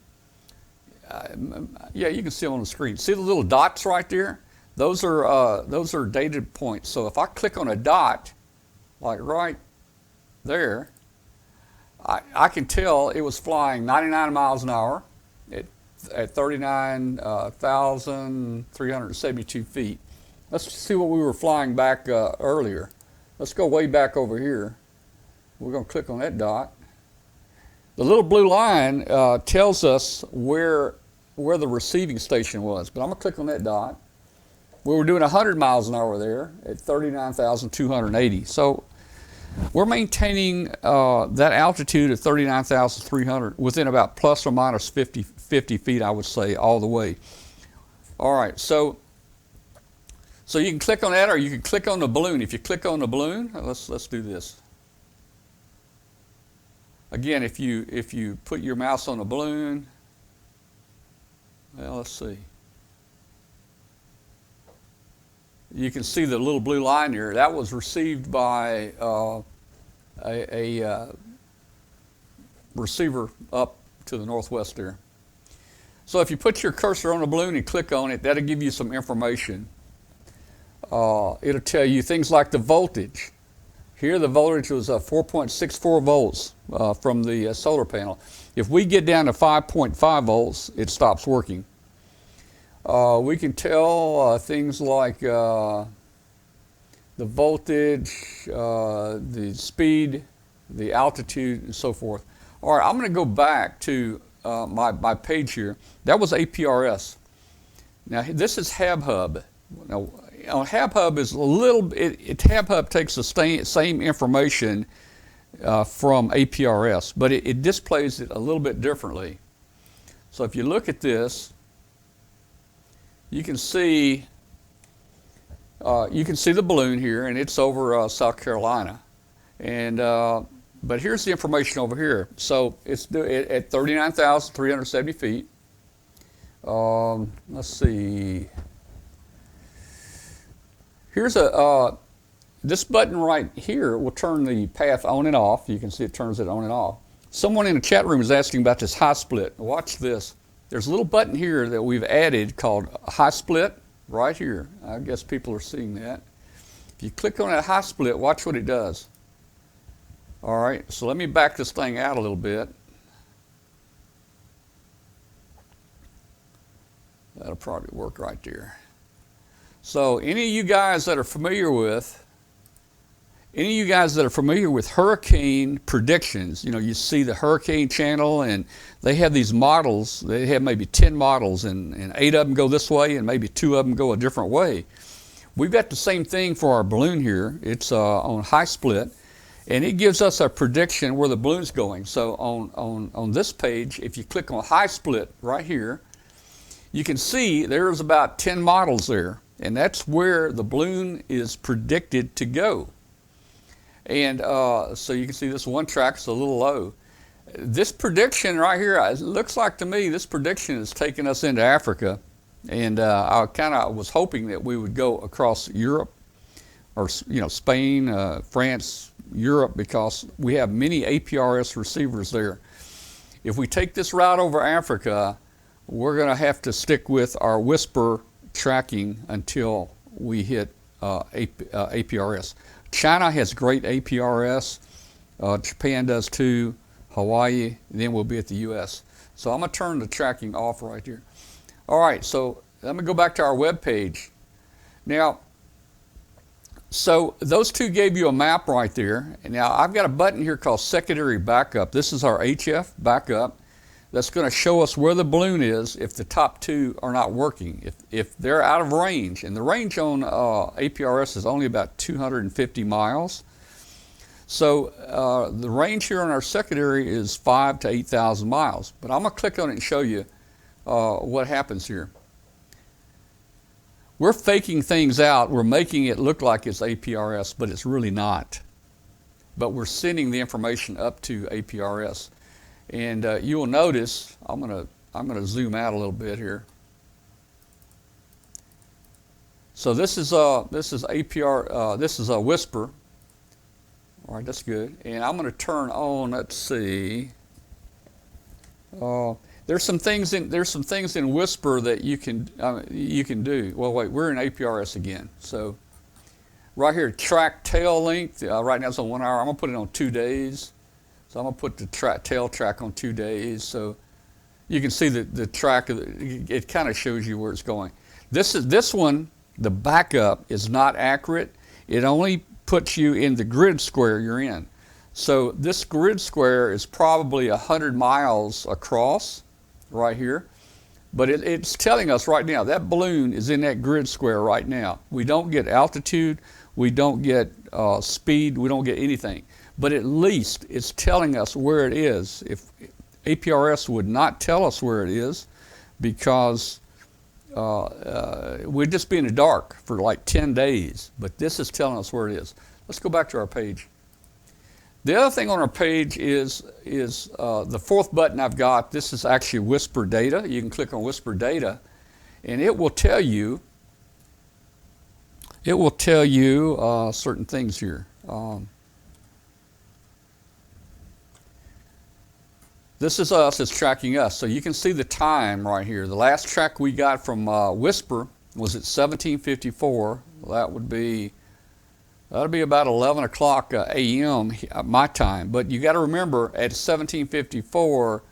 Yeah, you can see on the screen. See the little dots right there? Those are data points. So if I click on a dot, like right there, I can tell it was flying 99 miles an hour at 39,372 feet. Let's see what we were flying back earlier. Let's go way back over here. We're going to click on that dot. The little blue line tells us where the receiving station was, but I'm going to click on that dot. We were doing 100 miles an hour there at 39,280. So we're maintaining that altitude of 39,300 within about plus or minus 50 feet, I would say, all the way. All right, so you can click on that, or you can click on the balloon. If you click on the balloon, let's do this. Again, if you put your mouse on the balloon, well, let's see. You can see the little blue line here. That was received by a receiver up to the northwest there. So if you put your cursor on the balloon and click on it, that'll give you some information. It'll tell you things like the voltage. Here the voltage was 4.64 volts from the solar panel. If we get down to 5.5 volts, it stops working. We can tell things like the voltage, the speed, the altitude, and so forth. All right, I'm going to go back to my page here. That was APRS. Now this is HabHub. Now, HabHub is a little. HabHub takes the same information from APRS, but it displays it a little bit differently. So if you look at this, you can see the balloon here, and it's over South Carolina, and but here's the information over here. So it's at 39,370 feet. Let's see. Here's this button right here will turn the path on and off. You can see it turns it on and off. Someone in the chat room is asking about this high split. Watch this. There's a little button here that we've added called high split right here. I guess people are seeing that. If you click on that high split, watch what it does. All right, so let me back this thing out a little bit. That'll probably work right there. So any of you guys that are familiar with hurricane predictions, you see the Hurricane Channel, and they have these models. They have maybe 10 models, and 8 of them go this way, and maybe 2 of them go a different way. We've got the same thing for our balloon here. It's on high split, and it gives us a prediction where the balloon's going. So on this page, if you click on high split right here, you can see there's about 10 models there, and that's where the balloon is predicted to go. And so you can see this one track is a little low. This prediction right here, it looks like to me this prediction is taking us into Africa. And I kind of was hoping that we would go across Europe, or Spain, France, Europe, because we have many APRS receivers there. If we take this route over Africa, we're going to have to stick with our Whisper tracking until we hit APRS. China has great APRS. Japan does too. Hawaii. And then we'll be at the U.S. So I'm going to turn the tracking off right here. All right, so let me go back to our web page. Now, so those two gave you a map right there. And now I've got a button here called secondary backup. This is our HF backup. That's going to show us where the balloon is if the top two are not working. If they're out of range, and the range on APRS is only about 250 miles. So the range here on our secondary is 5,000 to 8,000 miles. But I'm going to click on it and show you what happens here. We're faking things out. We're making it look like it's APRS, but it's really not. But we're sending the information up to APRS. And you will notice, I'm gonna zoom out a little bit here. So this is APR. This is a whisper. All right, that's good. And I'm going to turn on. Let's see. There's some things in whisper that you can do. Well, wait, we're in APRS again. So right here, track tail length. Right now it's on 1 hour. I'm gonna put it on 2 days. So I'm gonna put the tail track on 2 days. So you can see the track. It kind of shows you where it's going. This one, the backup is not accurate. It only puts you in the grid square you're in. So this grid square is probably 100 miles across right here. But it's telling us right now that balloon is in that grid square right now. We don't get altitude, we don't get speed, we don't get anything. But at least it's telling us where it is. If APRS would not tell us where it is, because we'd just be in the dark for like 10 days. But this is telling us where it is. Let's go back to our page. The other thing on our page is the fourth button I've got. This is actually Whisper Data. You can click on Whisper Data, and it will tell you certain things here. This is us. It's tracking us. So you can see the time right here. The last track we got from Whisper was at 1754. That would be about 11 o'clock a.m. my time. But you got to remember, at 1754,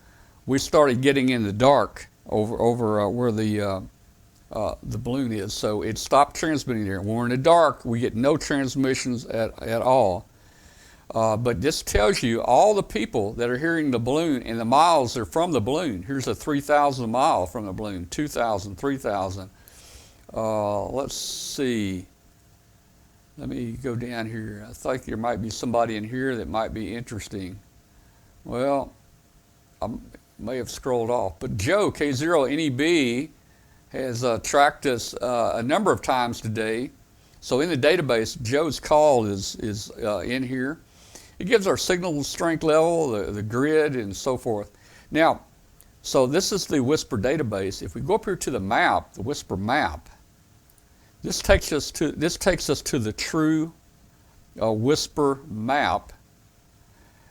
we started getting in the dark over where the balloon is. So it stopped transmitting there. When we're in the dark, we get no transmissions at all. But this tells you all the people that are hearing the balloon and the miles are from the balloon. Here's a 3,000 mile from the balloon, 2,000, 3,000. Let's see. Let me go down here. I think there might be somebody in here that might be interesting. Well, I may have scrolled off. But Joe, K0NEB, has tracked us a number of times today. So in the database, Joe's call is in here. It gives our signal strength level, the grid, and so forth. Now, so this is the Whisper database. If we go up here to the map, the Whisper map, this takes us to the true Whisper map.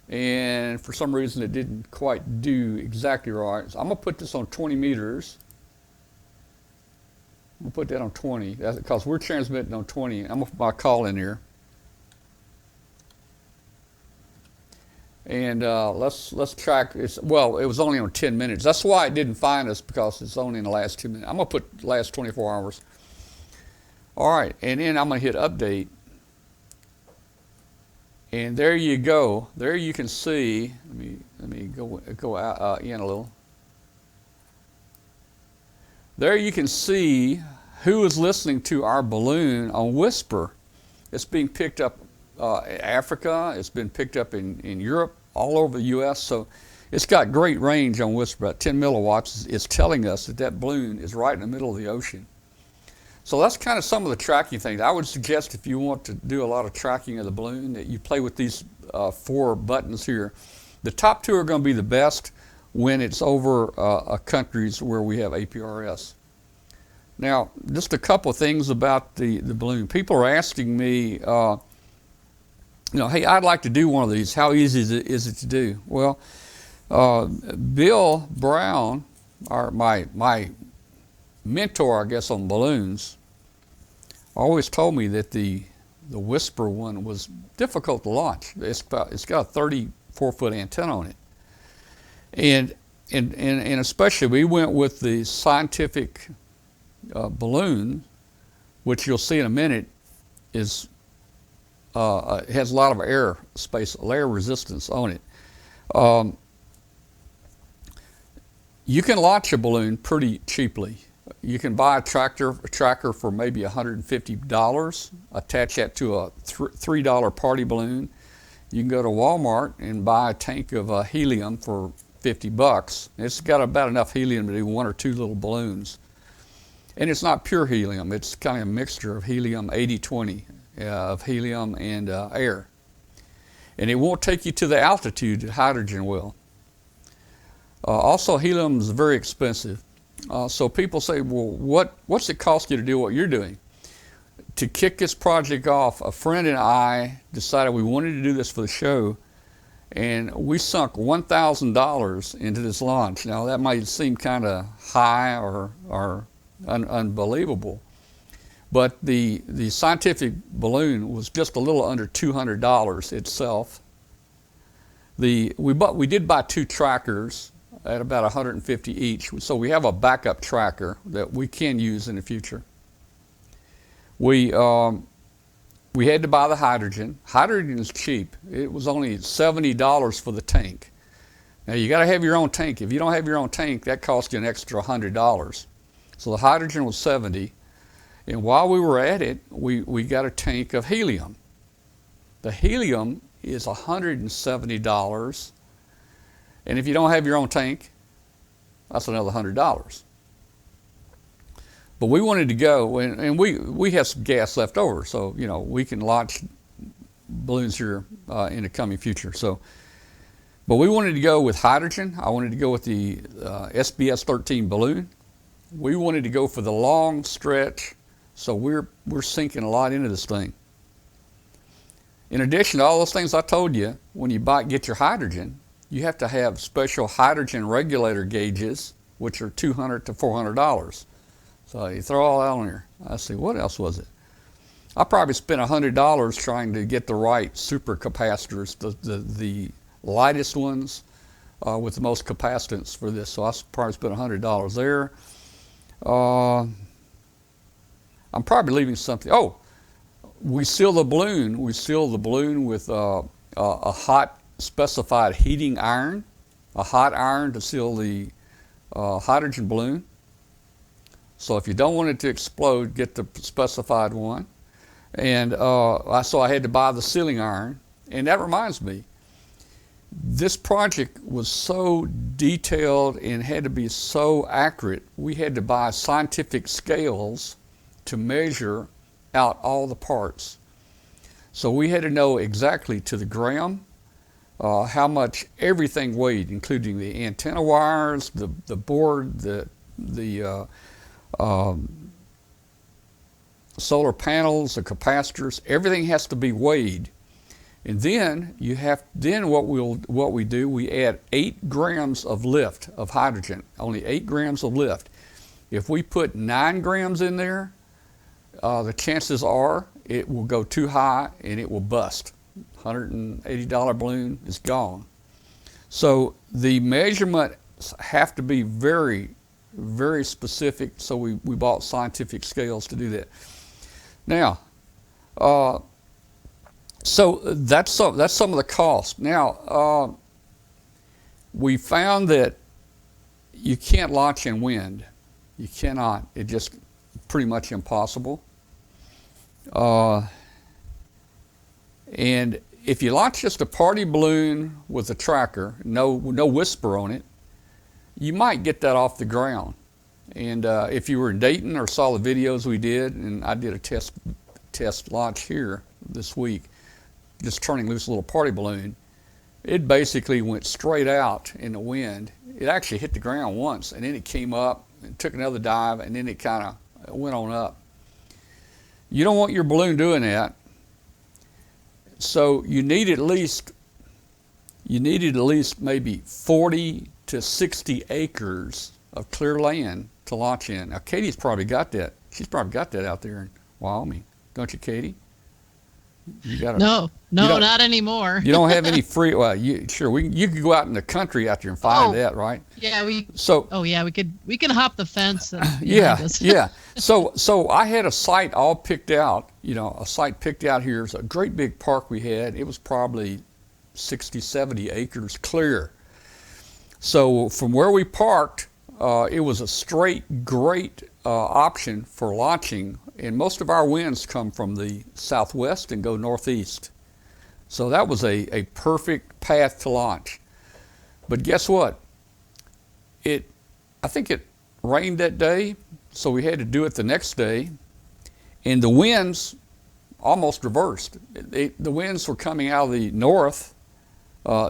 And for some reason, it didn't quite do exactly right. So I'm gonna put this on 20 meters. I'm gonna put that on 20. That's because we're transmitting on 20. I'm gonna put my call in here. And let's track. Well, it was only on 10 minutes. That's why it didn't find us, because it's only in the last 2 minutes. I'm gonna put last 24 hours. All right, and then I'm gonna hit update. And there you go. There you can see. Let me go out, in a little. There you can see who is listening to our balloon on Whisper. It's being picked up Africa. It's been picked up in Europe, all over the U.S. So it's got great range on Whisper. About 10 milliwatts is telling us that balloon is right in the middle of the ocean. So that's kind of some of the tracking things. I would suggest, if you want to do a lot of tracking of the balloon, that you play with these 4 buttons here. The top 2 are going to be the best when it's over countries where we have APRS. Now, just a couple of things about the balloon. People are asking me, hey, I'd like to do one of these. How easy is it to do? Well, Bill Brown, my mentor, I guess, on balloons, always told me that the Whisper one was difficult to launch. It's got a 34-foot antenna on it, and and especially we went with the scientific balloon, which you'll see in a minute is has a lot of air resistance on it. You can launch a balloon pretty cheaply. You can buy a tracker for maybe $150, attach that to a $3 party balloon. You can go to Walmart and buy a tank of helium for $50. It's got about enough helium to do 1 or 2 little balloons. And it's not pure helium. It's kind of a mixture of helium, 80-20, of helium and air. And it won't take you to the altitude that hydrogen will. Also, helium is very expensive. So people say, well, what's it cost you to do what you're doing? To kick this project off, a friend and I decided we wanted to do this for the show, and we sunk $1,000 into this launch. Now, that might seem kind of high or unbelievable, but the scientific balloon was just a little under $200 itself. We did buy 2 trackers at about $150 each, so we have a backup tracker that we can use in the future. We had to buy the hydrogen. Hydrogen is cheap. It was only $70 for the tank. Now you got to have your own tank. If you don't have your own tank, that costs you an extra $100. So the hydrogen was $70, and while we were at it, we got a tank of helium. The helium is $170. And if you don't have your own tank, that's another $100. But we wanted to go, and we have some gas left over, so we can launch balloons here in the coming future. But we wanted to go with hydrogen. I wanted to go with the SBS-13 balloon. We wanted to go for the long stretch, so we're sinking a lot into this thing. In addition to all those things I told you, when you get your hydrogen, you have to have special hydrogen regulator gauges, which are $200 to $400. So you throw all that on there. I see, what else was it? I probably spent $100 trying to get the right super capacitors, the lightest ones with the most capacitance for this. So I probably spent $100 there. I'm probably leaving something. Oh, we seal the balloon. We seal the balloon with a hot specified heating iron, a hot iron to seal the hydrogen balloon. So if you don't want it to explode, get the specified one. And so I had to buy the sealing iron. And that reminds me, this project was so detailed and had to be so accurate, we had to buy scientific scales to measure out all the parts. So we had to know exactly to the gram how much everything weighed, including the antenna wires, the board, the solar panels, the capacitors. Everything has to be weighed. And then what we do, we add 8 grams of lift of hydrogen, only 8 grams of lift. If we put 9 grams in there, the chances are it will go too high and it will bust. $180 balloon is gone. So the measurements have to be very, very specific, so we bought scientific scales to do that. Now, so that's some of the cost. Now, we found that you can't launch in wind. You cannot. It's just pretty much impossible. And if you launch just a party balloon with a tracker, no whisper on it, you might get that off the ground. And if you were in Dayton or saw the videos we did, and I did a test launch here this week, just turning loose a little party balloon, it basically went straight out in the wind. It actually hit the ground once, and then it came up and took another dive, and then it kind of went on up. You don't want your balloon doing that. So you need at least maybe 40 to 60 acres of clear land to launch in. Now Katie's probably got that. She's probably got that out there in Wyoming, don't you, Katie? You gotta. No, don't- not anymore. You don't have any free. Well, you could go out in the country out there and find that, right? Yeah, So. Oh yeah, we could hop the fence. Yeah, yeah. So I had a site all picked out. A site picked out here. It's a great big park we had. It was probably 60, 70 acres clear. So from where we parked, it was a straight, great option for launching. And most of our winds come from the southwest and go northeast. So that was a perfect path to launch. But guess what? I think it rained that day, so we had to do it the next day. And the winds almost reversed. The winds were coming out of the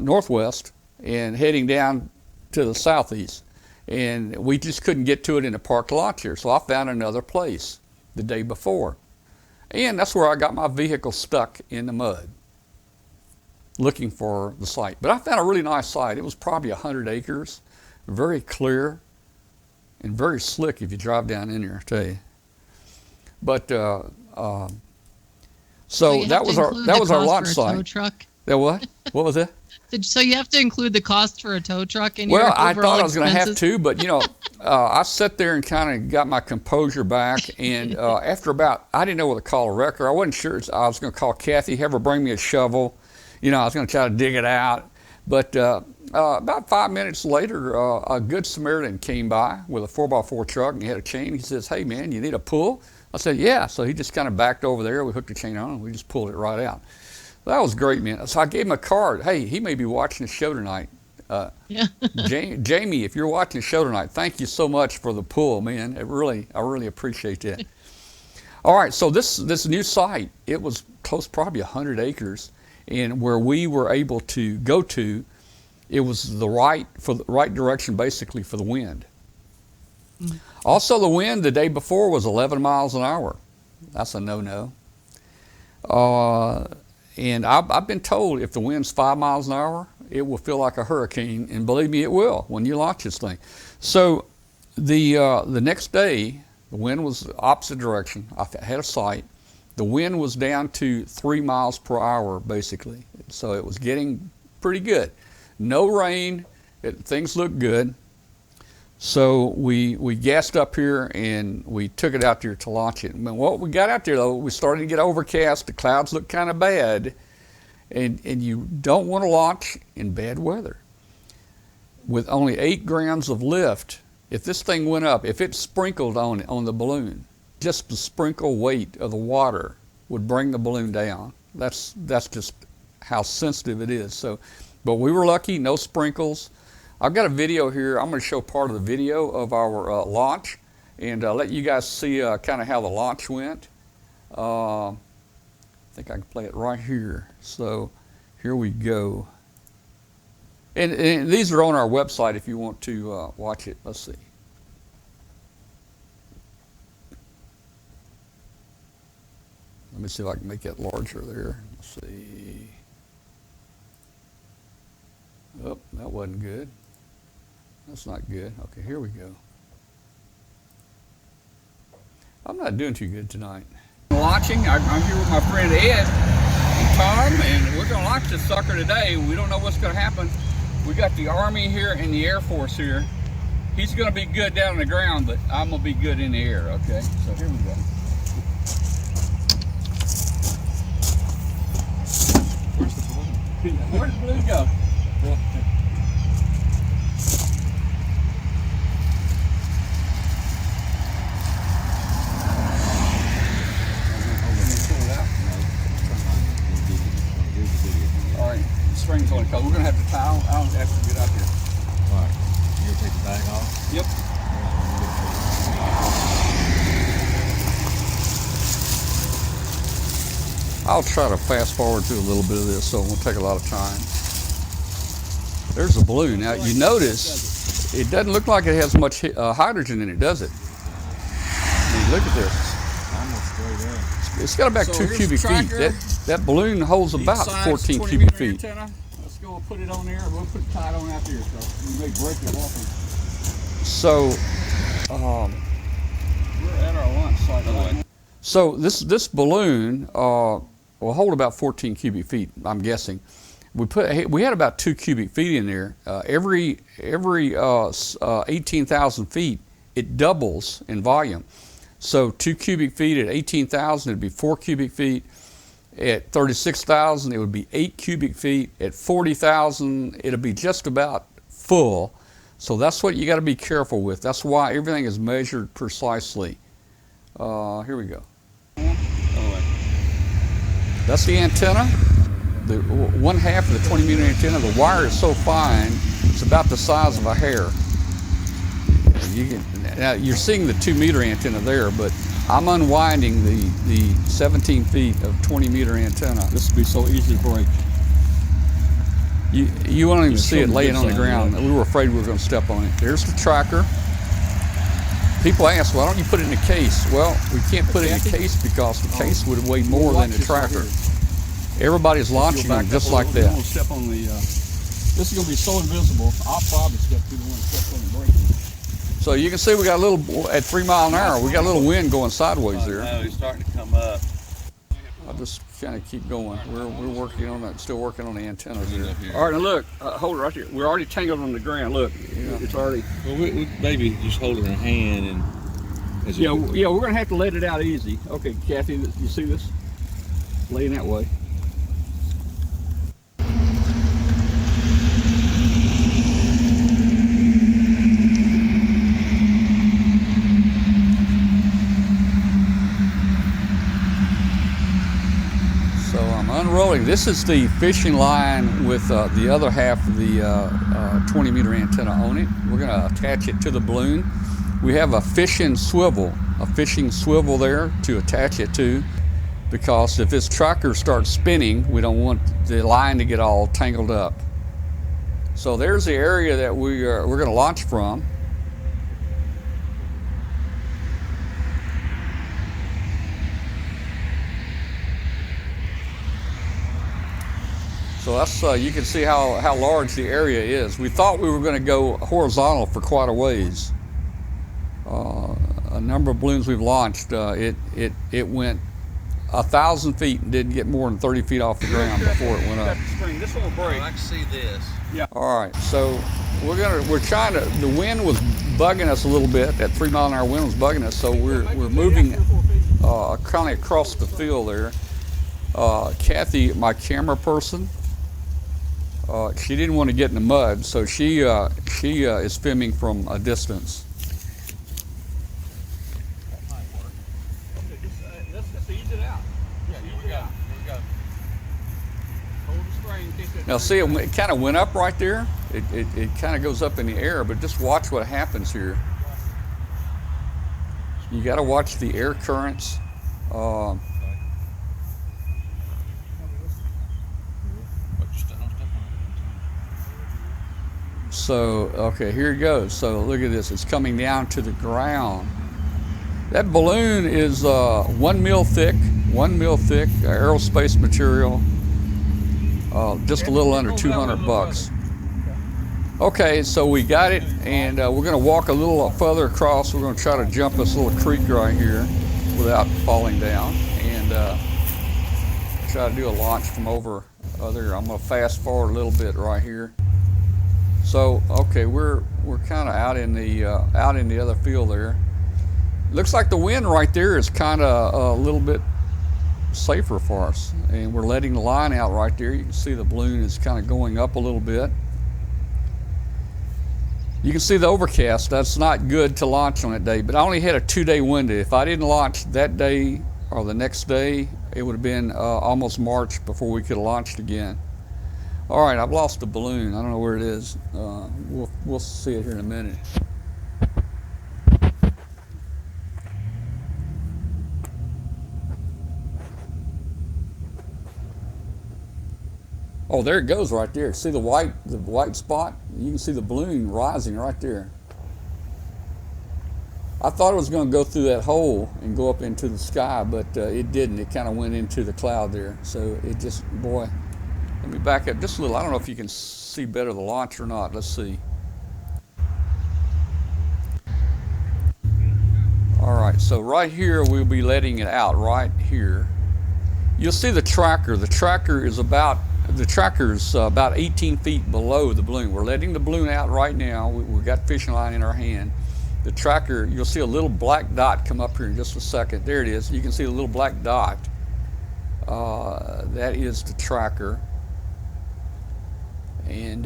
northwest and heading down to the southeast. And we just couldn't get to it in the park launch here. So I found another place the day before. And that's where I got my vehicle stuck in the mud looking for the site. But I found a really nice site. It was probably 100 acres, very clear and very slick if you drive down in there, I tell you. But so that was our launch site. Tow truck? That what? What was that? So you have to include the cost for a tow truck in your Well, overall I thought I was going to have expenses? to, but I sat there and kind of got my composure back. And after I didn't know what to call a wrecker. I wasn't sure. I was going to call Kathy, have her bring me a shovel. I was going to try to dig it out. But about 5 minutes later, a good Samaritan came by with a 4x4 truck, and he had a chain. He says, "Hey, man, you need a pull?" I said, "Yeah." So he just kind of backed over there. We hooked the chain on, and we just pulled it right out. That was great, man. So I gave him a card. Hey, he may be watching the show tonight. Yeah. Jamie, if you're watching the show tonight, thank you so much for the pull, man. I really appreciate that. All right, so this new site, it was close, probably 100 acres, and where we were able to go to, it was the right direction basically for the wind. Mm-hmm. Also, the wind the day before was 11 miles an hour. That's a no-no. And I've been told if the wind's 5 miles an hour, it will feel like a hurricane, and believe me, it will when you launch this thing. So the next day, the wind was the opposite direction. I had a sight. The wind was down to 3 miles per hour, basically. So it was getting pretty good. No rain. Things looked good. So we gassed up here and we took it out there to launch it. When we got out there, though, we started to get overcast. The clouds looked kind of bad. And you don't want to launch in bad weather. With only 8 grams of lift, if this thing went up, if it sprinkled on the balloon, just the sprinkle weight of the water would bring the balloon down. That's just how sensitive it is. So, but we were lucky, no sprinkles. I've got a video here. I'm going to show part of the video of our launch and let you guys see kind of how the launch went. I think I can play it right here. So here we go. And these are on our website if you want to watch it. Let's see. Let me see if I can make that larger there. Let's see. Oh, that wasn't good. That's not good. Okay, here we go. I'm not doing too good tonight. Launching. I'm here with my friend Ed and Tom, and we're going to launch this sucker today. We don't know what's going to happen. We got the Army here and the Air Force here. He's going to be good down on the ground, but I'm going to be good in the air, okay? So here we go. Where's the balloon? Where'd the balloon go? All right, the string's on it. We're going to have to tie. I don't have to get out here. All right. You gonna take the bag off? Yep. I'll try to fast forward through a little bit of this, so it won't take a lot of time. There's the balloon. Now, you notice it doesn't look like it has much hydrogen in it, does it? I mean, look at this. Almost straight up. It's got about So 2 here's cubic the feet. tracker. That balloon holds Each about side's 14 20 cubic millimeter feet. antenna. Let's go and put it on there. We'll put it tied on out there, so you may break it walking. So, We're at our launch site right now. so this balloon will hold about 14 cubic feet, I'm guessing. We had about 2 cubic feet in there. Every 18,000 feet, it doubles in volume. So 2 cubic feet at 18,000, it'd be 4 cubic feet. At 36,000, it would be 8 cubic feet. At 40,000, it'll be just about full. So that's what you got to be careful with. That's why everything is measured precisely. Here we go. That's the antenna. The one half of the 20-meter antenna. The wire is so fine, it's about the size of a hair. Now you're seeing the 2-meter antenna there, but I'm unwinding the 17 feet of 20-meter antenna. This would be so easy to break. You won't even see it laying on the ground. We were afraid we were going to step on it. There's the tracker. People ask, why don't you put it in a case? Well, we can't put it in a case because the case would weigh more than the tracker. Everybody's launching them just like that. Step on the, this is going to be so invisible, I'll probably step through the one that steps on the brake. So you can see we got a little, at 3 miles an hour, we got a little wind going sideways there. No, he's starting to come up. I'll just kind of keep going. We're working on that, still working on the antennas here. All right, now look, hold it right here. We're already tangled on the ground. Look, it's already. Well, we maybe just hold it in our hand and. Yeah, we're going to have to let it out easy. Okay, Kathy, you see this? Laying that way. So I'm unrolling. This is the fishing line with the other half of the 20-meter antenna on it. We're going to attach it to the balloon. We have a fishing swivel there to attach it to, because if this tracker starts spinning, we don't want the line to get all tangled up. So there's the area that we're going to launch from. So that's you can see how large the area is. We thought we were going to go horizontal for quite a ways. A number of balloons we've launched, it went 1,000 feet and didn't get more than 30 feet off the ground before it went up. This will break. I can see this. Yeah. All right, so we're trying to. The wind was bugging us a little bit. That 3 mile an hour wind was bugging us, so we're moving kind of across the field there. Kathy, my camera person, she didn't want to get in the mud, so she is filming from a distance. Now see, it kind of went up right there. It kind of goes up in the air, but just watch what happens here. You got to watch the air currents. So, okay, here it goes. So look at this, it's coming down to the ground. That balloon is 1 mil thick, aerospace material. Just a little under 200 bucks. Okay, so we got it, and we're going to walk a little further across. We're going to try to jump this little creek right here without falling down, and try to do a launch from over there. I'm going to fast forward a little bit right here. So, okay, we're kind of out in the other field there. Looks like the wind right there is kind of a little bit safer for us, and we're letting the line out right there. You can see the balloon is kind of going up a little bit. You can see the overcast. That's not good to launch on that day, but I only had a 2-day window. If I didn't launch that day or the next day, it would have been almost March before we could have launched again. All right, I've lost the balloon. I don't know where it is. We'll see it here in a minute. Oh, there it goes right there. See the white spot? You can see the balloon rising right there. I thought it was going to go through that hole and go up into the sky, but it didn't. It kind of went into the cloud there. So it just, boy, let me back up just a little. I don't know if you can see better the launch or not. Let's see. All right, so right here we'll be letting it out right here. you'll see the tracker. The tracker is about 18 feet below the balloon. We're letting the balloon out right now. We've got fishing line in our hand. The tracker, you'll see a little black dot come up here in just a second. There it is. You can see a little black dot. That is the tracker. And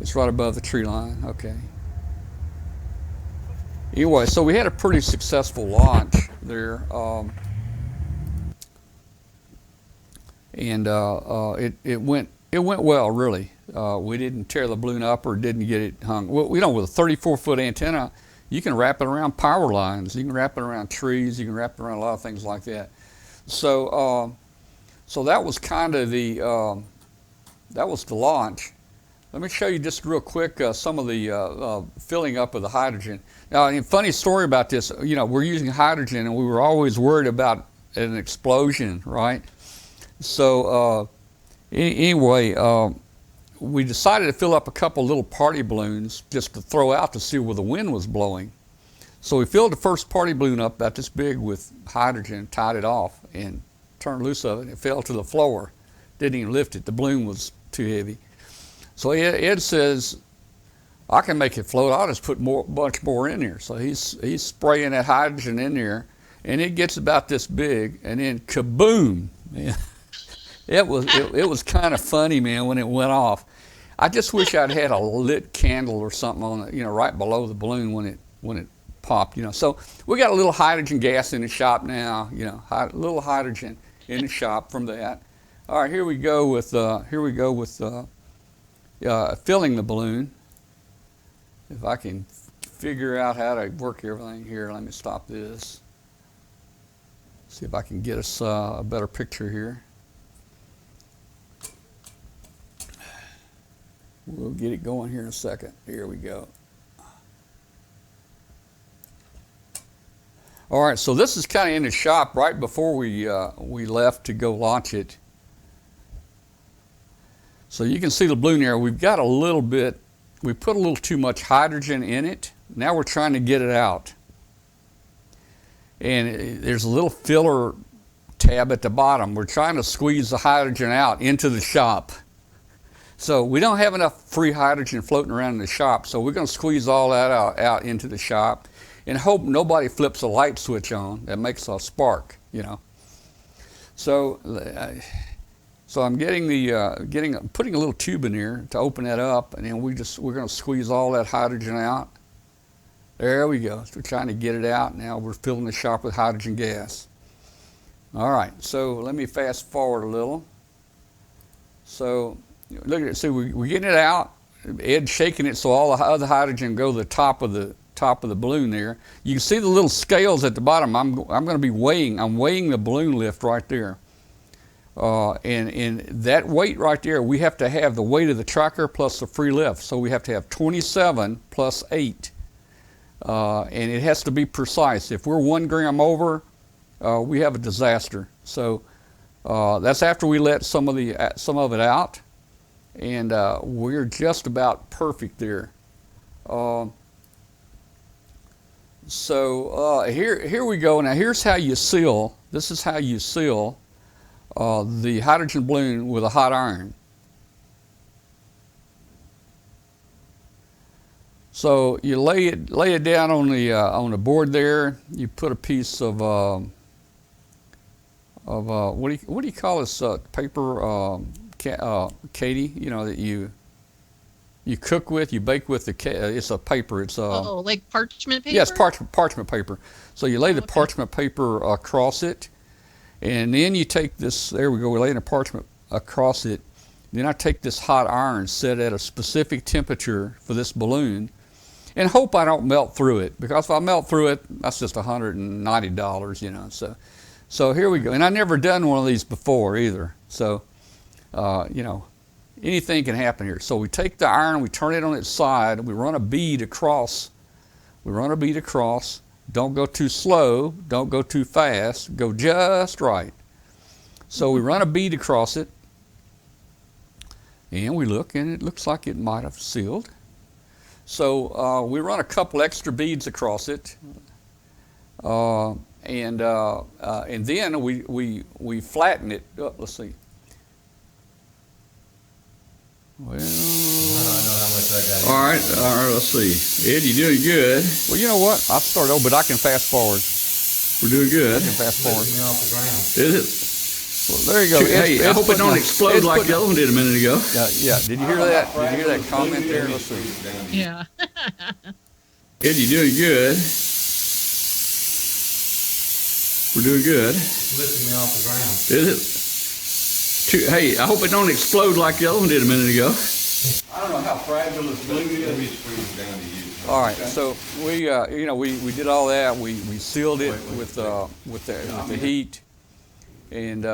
it's right above the tree line. Okay. Anyway, so we had a pretty successful launch there. And it went well, really. We didn't tear the balloon up or didn't get it hung. Well, with a 34-foot antenna, you can wrap it around power lines, you can wrap it around trees, you can wrap it around a lot of things like that. So so that was kind of the that was the launch. Let me show you just real quick some of the filling up of the hydrogen. Now, a funny story about this. We're using hydrogen, and we were always worried about an explosion, right? So anyway, we decided to fill up a couple little party balloons just to throw out to see where the wind was blowing. So we filled the first party balloon up about this big with hydrogen, tied it off, and turned loose of it, and it fell to the floor. Didn't even lift it. The balloon was too heavy. So Ed says, I can make it float. I'll just put bunch more in there. So he's spraying that hydrogen in there, and it gets about this big, and then kaboom! Man. It was kind of funny, man, when it went off. I just wish I'd had a lit candle or something on it, right below the balloon when it popped, So we got a little hydrogen gas in the shop now, a little hydrogen in the shop from that. All right, here we go with filling the balloon. If I can figure out how to work everything here, let me stop this. See if I can get us a better picture here. We'll get it going here in a second. Here we go. All right, so this is kind of in the shop right before we left to go launch it. So you can see the balloon there. We've got a little bit, we put a little too much hydrogen in it. Now we're trying to get it out. And there's a little filler tab at the bottom. We're trying to squeeze the hydrogen out into the shop. So we don't have enough free hydrogen floating around in the shop, so we're going to squeeze all that out into the shop and hope nobody flips a light switch on that makes a spark, So I'm putting a little tube in here to open that up, and then we're going to squeeze all that hydrogen out. There we go. So we're trying to get it out. Now we're filling the shop with hydrogen gas. All right, so let me fast forward a little. So look at it. See, we're getting it out. Ed's shaking it so all the other hydrogen go to the top of the balloon there. You can see the little scales at the bottom. I'm going to be weighing. I'm weighing the balloon lift right there. And that weight right there, we have to have the weight of the tracker plus the free lift. So we have to have 27 plus 8. And it has to be precise. If we're 1 gram over, we have a disaster. So that's after we let some of it out. And we're just about perfect there. Here we go. Now here's how you seal. This is how you seal the hydrogen balloon with a hot iron. So you lay it down on the board there. You put a piece of what do you call this paper? Katie, that you cook with, you bake with. It's a paper. It's like parchment paper. Yes, parchment paper. So you lay the parchment paper across it, and then you take this. There we go. We're laying the parchment across it. Then I take this hot iron, set at a specific temperature for this balloon, and hope I don't melt through it. Because if I melt through it, that's just $190. So here we go. And I've never done one of these before either. So. Anything can happen here. So we take the iron, we turn it on its side, we run a bead across. Don't go too slow, don't go too fast, go just right. So we run a bead across it, and we look, and it looks like it might have sealed. So we run a couple extra beads across it, and then we flatten it. Let's see. Well, all right. Let's see. Ed, you're doing good. Well, you know what? I'll start over, but I can fast forward. We're doing good. I can fast forward. Is it? Well, there you go. Hey, I hope it don't explode like the other one did a minute ago. Yeah. Did you hear that? Did you hear that comment there? Let's see. Yeah. Ed, you're doing good. We're doing good. Lifting me off the ground. Is it? Hey, I hope it don't explode like the other one did a minute ago. I don't know how fragile this balloon is. All right, so we did all that. We sealed it with the heat and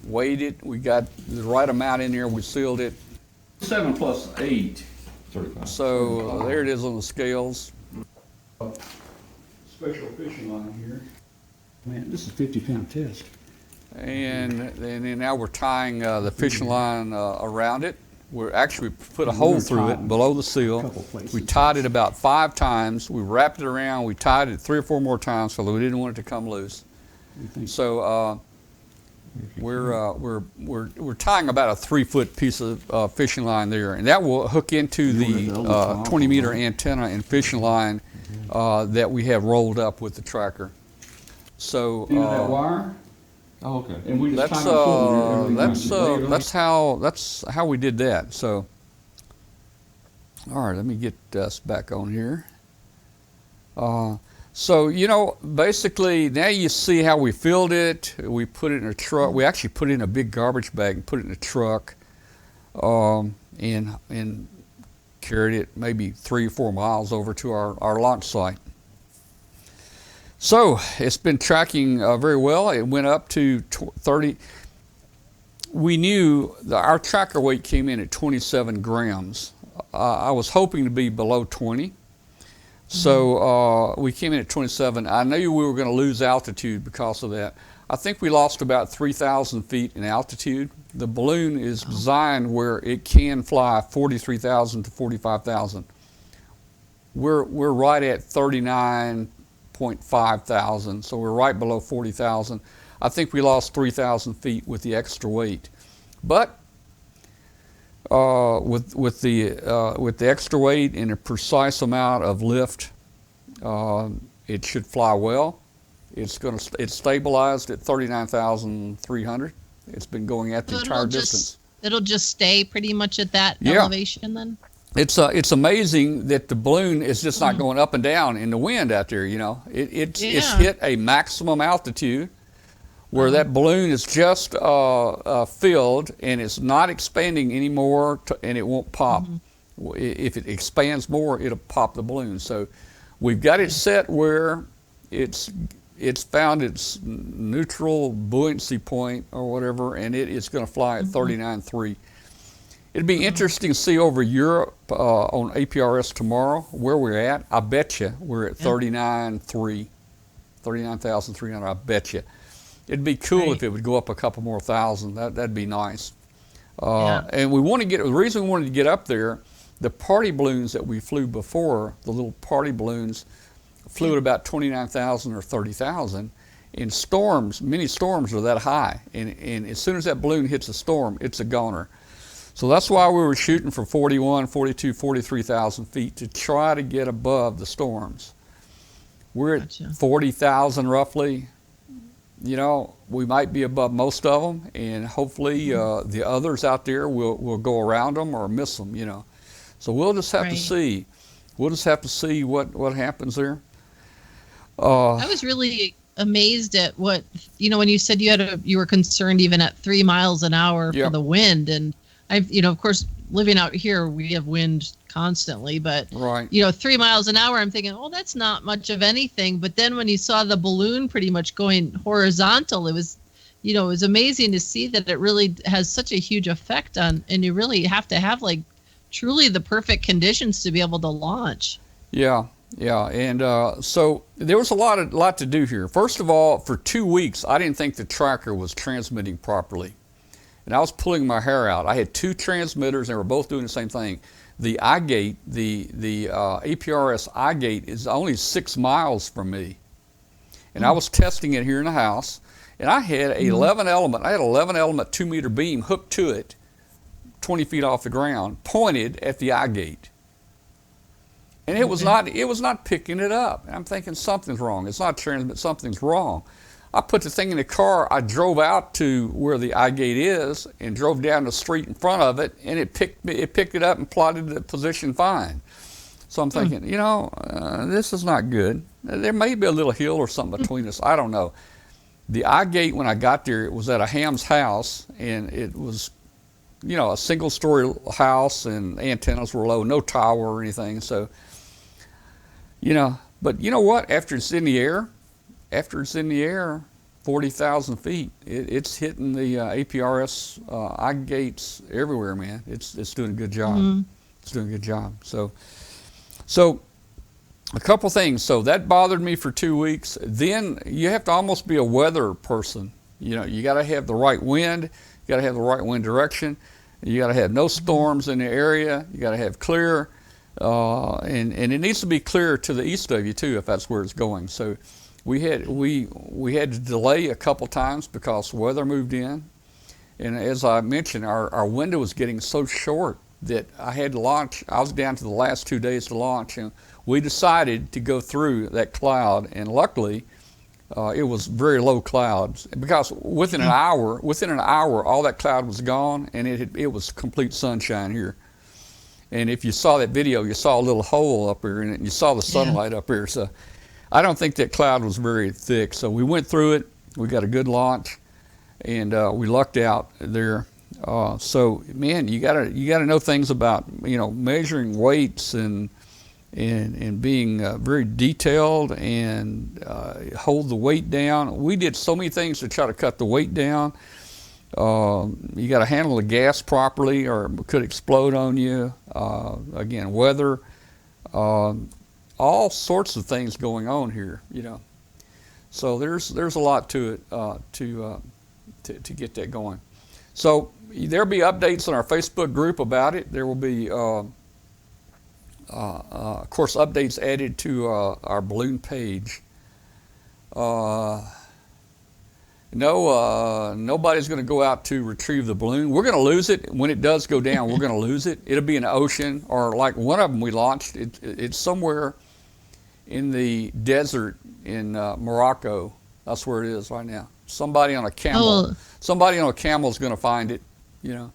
weighed it. We got the right amount in there. We sealed it. 7 plus 8. 35. So there it is on the scales. Special fishing line here. Man, this is a 50-pound test. And then now we're tying the fishing line around it. We're actually put a hole through it below the seal. We tied it about 5 times. We wrapped it around. We tied it 3 or 4 more times so we didn't want it to come loose. So we're tying about a 3-foot piece of fishing line there, and that will hook into the 20-meter antenna and fishing line that we have rolled up with the tracker. So that wire. Oh, okay. And we just that's how we did that. So, all right, let me get us back on here. So basically now you see how we filled it. We put it in a truck. We actually put it in a big garbage bag and put it in a truck, and carried it maybe 3 or 4 miles over to our launch site. So it's been tracking very well. It went up to 30. We knew our tracker weight came in at 27 grams. I was hoping to be below 20. So we came in at 27. I knew we were going to lose altitude because of that. I think we lost about 3,000 feet in altitude. The balloon is designed where it can fly 43,000 to 45,000. We're right at 39.5 thousand, so we're right below 40,000. I think we lost 3,000 feet with the extra weight, but with the extra weight and a precise amount of lift, it should fly well. It's stabilized at 39,300. It's been going at the entire distance. It'll just stay pretty much at that elevation then. It's amazing that the balloon is just not going up and down in the wind out there. It's hit a maximum altitude where that balloon is just filled and it's not expanding anymore, and it won't pop. If it expands more, it'll pop the balloon. So we've got it set where it's found its neutral buoyancy point or whatever, and it is going to fly at 39.3. It'd be interesting to see over Europe on APRS tomorrow where we're at. I bet you we're at 39.3, 39,300. I bet you. It'd be cool if it would go up a couple more thousand. That'd be nice. And we want to get, the reason we wanted to get up there, the party balloons that we flew before, the little party balloons, flew at about 29,000 or 30,000. In storms, many storms are that high. And as soon as that balloon hits a storm, it's a goner. So that's why we were shooting for 41, 42, 43,000 feet to try to get above the storms. We're at 40,000 roughly. We might be above most of them, and hopefully the others out there will go around them or miss them, So we'll just have to see. We'll just have to see what happens there. I was really amazed at what, when you said you were concerned even at 3 miles an hour for the wind. And I've, of course, living out here, we have wind constantly, but 3 miles an hour, I'm thinking, oh, that's not much of anything. But then when you saw the balloon pretty much going horizontal, it was, it was amazing to see that it really has such a huge effect on, and you really have to have like truly the perfect conditions to be able to launch. Yeah. And so there was a lot to do here. First of all, for 2 weeks, I didn't think the tracker was transmitting properly. And I was pulling my hair out. I had 2 transmitters, and they were both doing the same thing. The iGate, the APRS iGate is only 6 miles from me. and I was testing it here in the house, and I had a 11 element. I had an 11 element 2-meter beam hooked to it, 20 feet off the ground, pointed at the eye gate. And it was not picking it up. And I'm thinking something's wrong. It's not transmit, something's wrong. I put the thing in the car. I drove out to where the eye gate is and drove down the street in front of it, and it picked it up and plotted the position fine. So I'm thinking, this is not good. There may be a little hill or something between us. I don't know. The eye gate, when I got there, it was at a ham's house, and it was, a single-story house, and antennas were low, no tower or anything. So, but you know what? After it's in the air, 40,000 feet, it's hitting the APRS eye gates everywhere, man. It's doing a good job. It's doing a good job. So a couple things. So that bothered me for 2 weeks. Then you have to almost be a weather person. You got to have the right wind. You got to have the right wind direction. You got to have no storms in the area. You got to have clear, and it needs to be clear to the east of you too, if that's where it's going. So we had to delay a couple times because weather moved in, and as I mentioned, our window was getting so short that I had to launch. I was down to the last 2 days to launch, and we decided to go through that cloud, and luckily it was very low clouds, because within an hour all that cloud was gone, and it was complete sunshine here. And if you saw that video, you saw a little hole up here in it, and you saw the sunlight up here. So I don't think that cloud was very thick. So we went through it. We got a good launch, and we lucked out there. So man, you gotta know things about measuring weights and being very detailed and hold the weight down. We did so many things to try to cut the weight down. You got to handle the gas properly, or it could explode on you. Again, weather, all sorts of things going on here. So there's a lot to it to get that going. So there'll be updates on our Facebook group about it. There will be, of course, updates added to our balloon page. Nobody's going to go out to retrieve the balloon. We're going to lose it when it does go down. We're going to lose it. It'll be in the ocean, or like one of them we launched. It's somewhere in the desert in Morocco. That's where it is right now. Somebody on a camel. Somebody on a camel is going to find it. Yeah,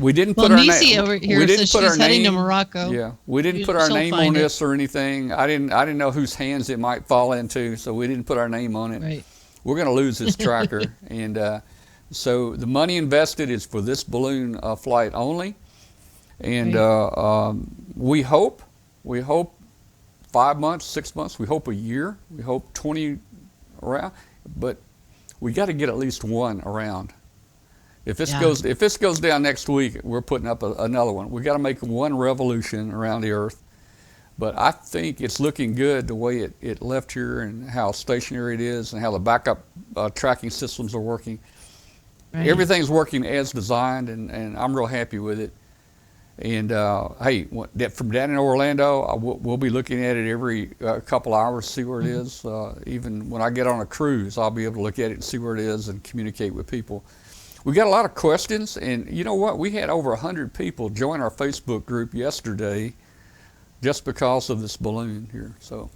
we didn't put our name. Over here, we didn't put our name to Morocco. Yeah, we didn't put our name on this or anything. I didn't know whose hands it might fall into, so we didn't put our name on it. Right. We're going to lose this tracker, and so the money invested is for this balloon flight only, and we hope 5 months, 6 months. We hope a year. We hope 20 around, but we got to get at least one around. If this goes down next week, we're putting up another one. We got to make one revolution around the Earth, but I think it's looking good the way it left here, and how stationary it is, and how the backup tracking systems are working. Right. Everything's working as designed, and I'm real happy with it. And hey, from down in Orlando, we'll be looking at it every couple hours, see where it is. Even when I get on a cruise, I'll be able to look at it and see where it is and communicate with people. We got a lot of questions, and you know what? We had over 100 people join our Facebook group yesterday just because of this balloon here. So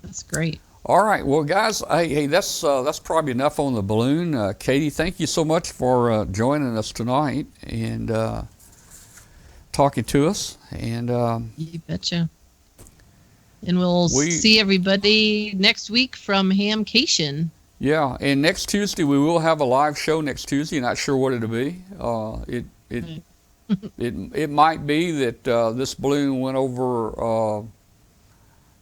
that's great. All right, well, guys, hey, that's probably enough on the balloon. Katie, thank you so much for joining us tonight and talking to us. And you betcha. And we'll see everybody next week from Hamcation. Yeah, and next Tuesday we will have a live show next Tuesday. Not sure what it'll be. It might be that this balloon went over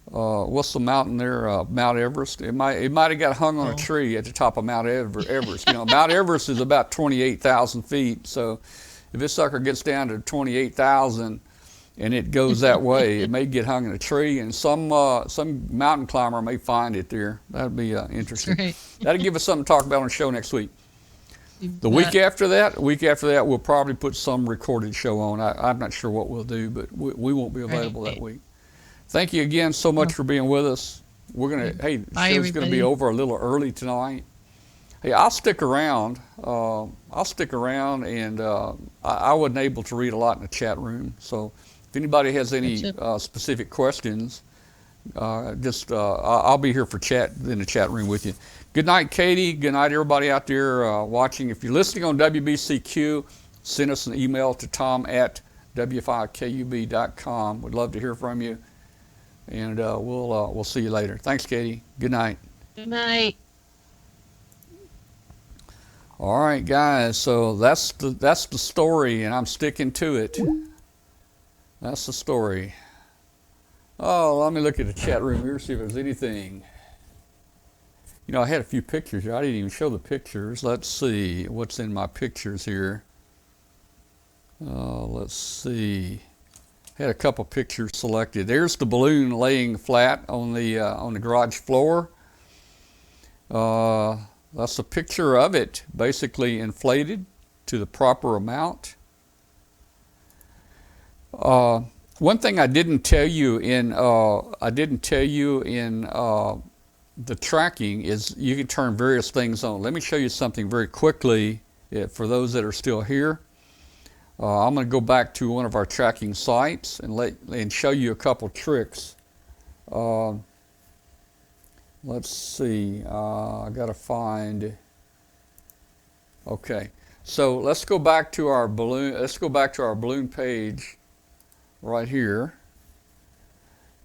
what's the mountain there? Mount Everest. It might have got hung on a tree at the top of Mount Everest. Mount Everest is about 28,000 feet. So if this sucker gets down to 28,000 and it goes that way, it may get hung in a tree, and some mountain climber may find it there. That'd be interesting. Right. That'll give us something to talk about on the show next week. The week after that, we'll probably put some recorded show on. I'm not sure what we'll do, but we won't be available that week. Thank you again so much for being with us. We're gonna. Hey, the Bye, show's gonna be everybody. over a little early tonight. Hey, I'll stick around. And I wasn't able to read a lot in the chat room. So if anybody has any Gotcha. specific questions, I'll be here for chat in the chat room with you. Good night, Katie. Good night, everybody out there watching. If you're listening on WBCQ, send us an email to tom@w5kub.com. We'd love to hear from you, and we'll see you later. Thanks, Katie. Good night. Good night. All right, guys. So that's the story, and I'm sticking to it. That's the story. Oh, let me look at the chat room here, see if there's anything. You know, I had a few pictures here. I didn't even show the pictures. Let's see what's in my pictures here. Let's see. Had a couple pictures selected. There's the balloon laying flat on the garage floor. That's a picture of it, basically inflated to the proper amount. One thing I didn't tell you in the tracking is you can turn various things on. Let me show you something very quickly for those that are still here. I'm going to go back to one of our tracking sites and show you a couple tricks. Let's see. I got to find. Okay, so let's go back to our balloon. Let's go back to our balloon page right here,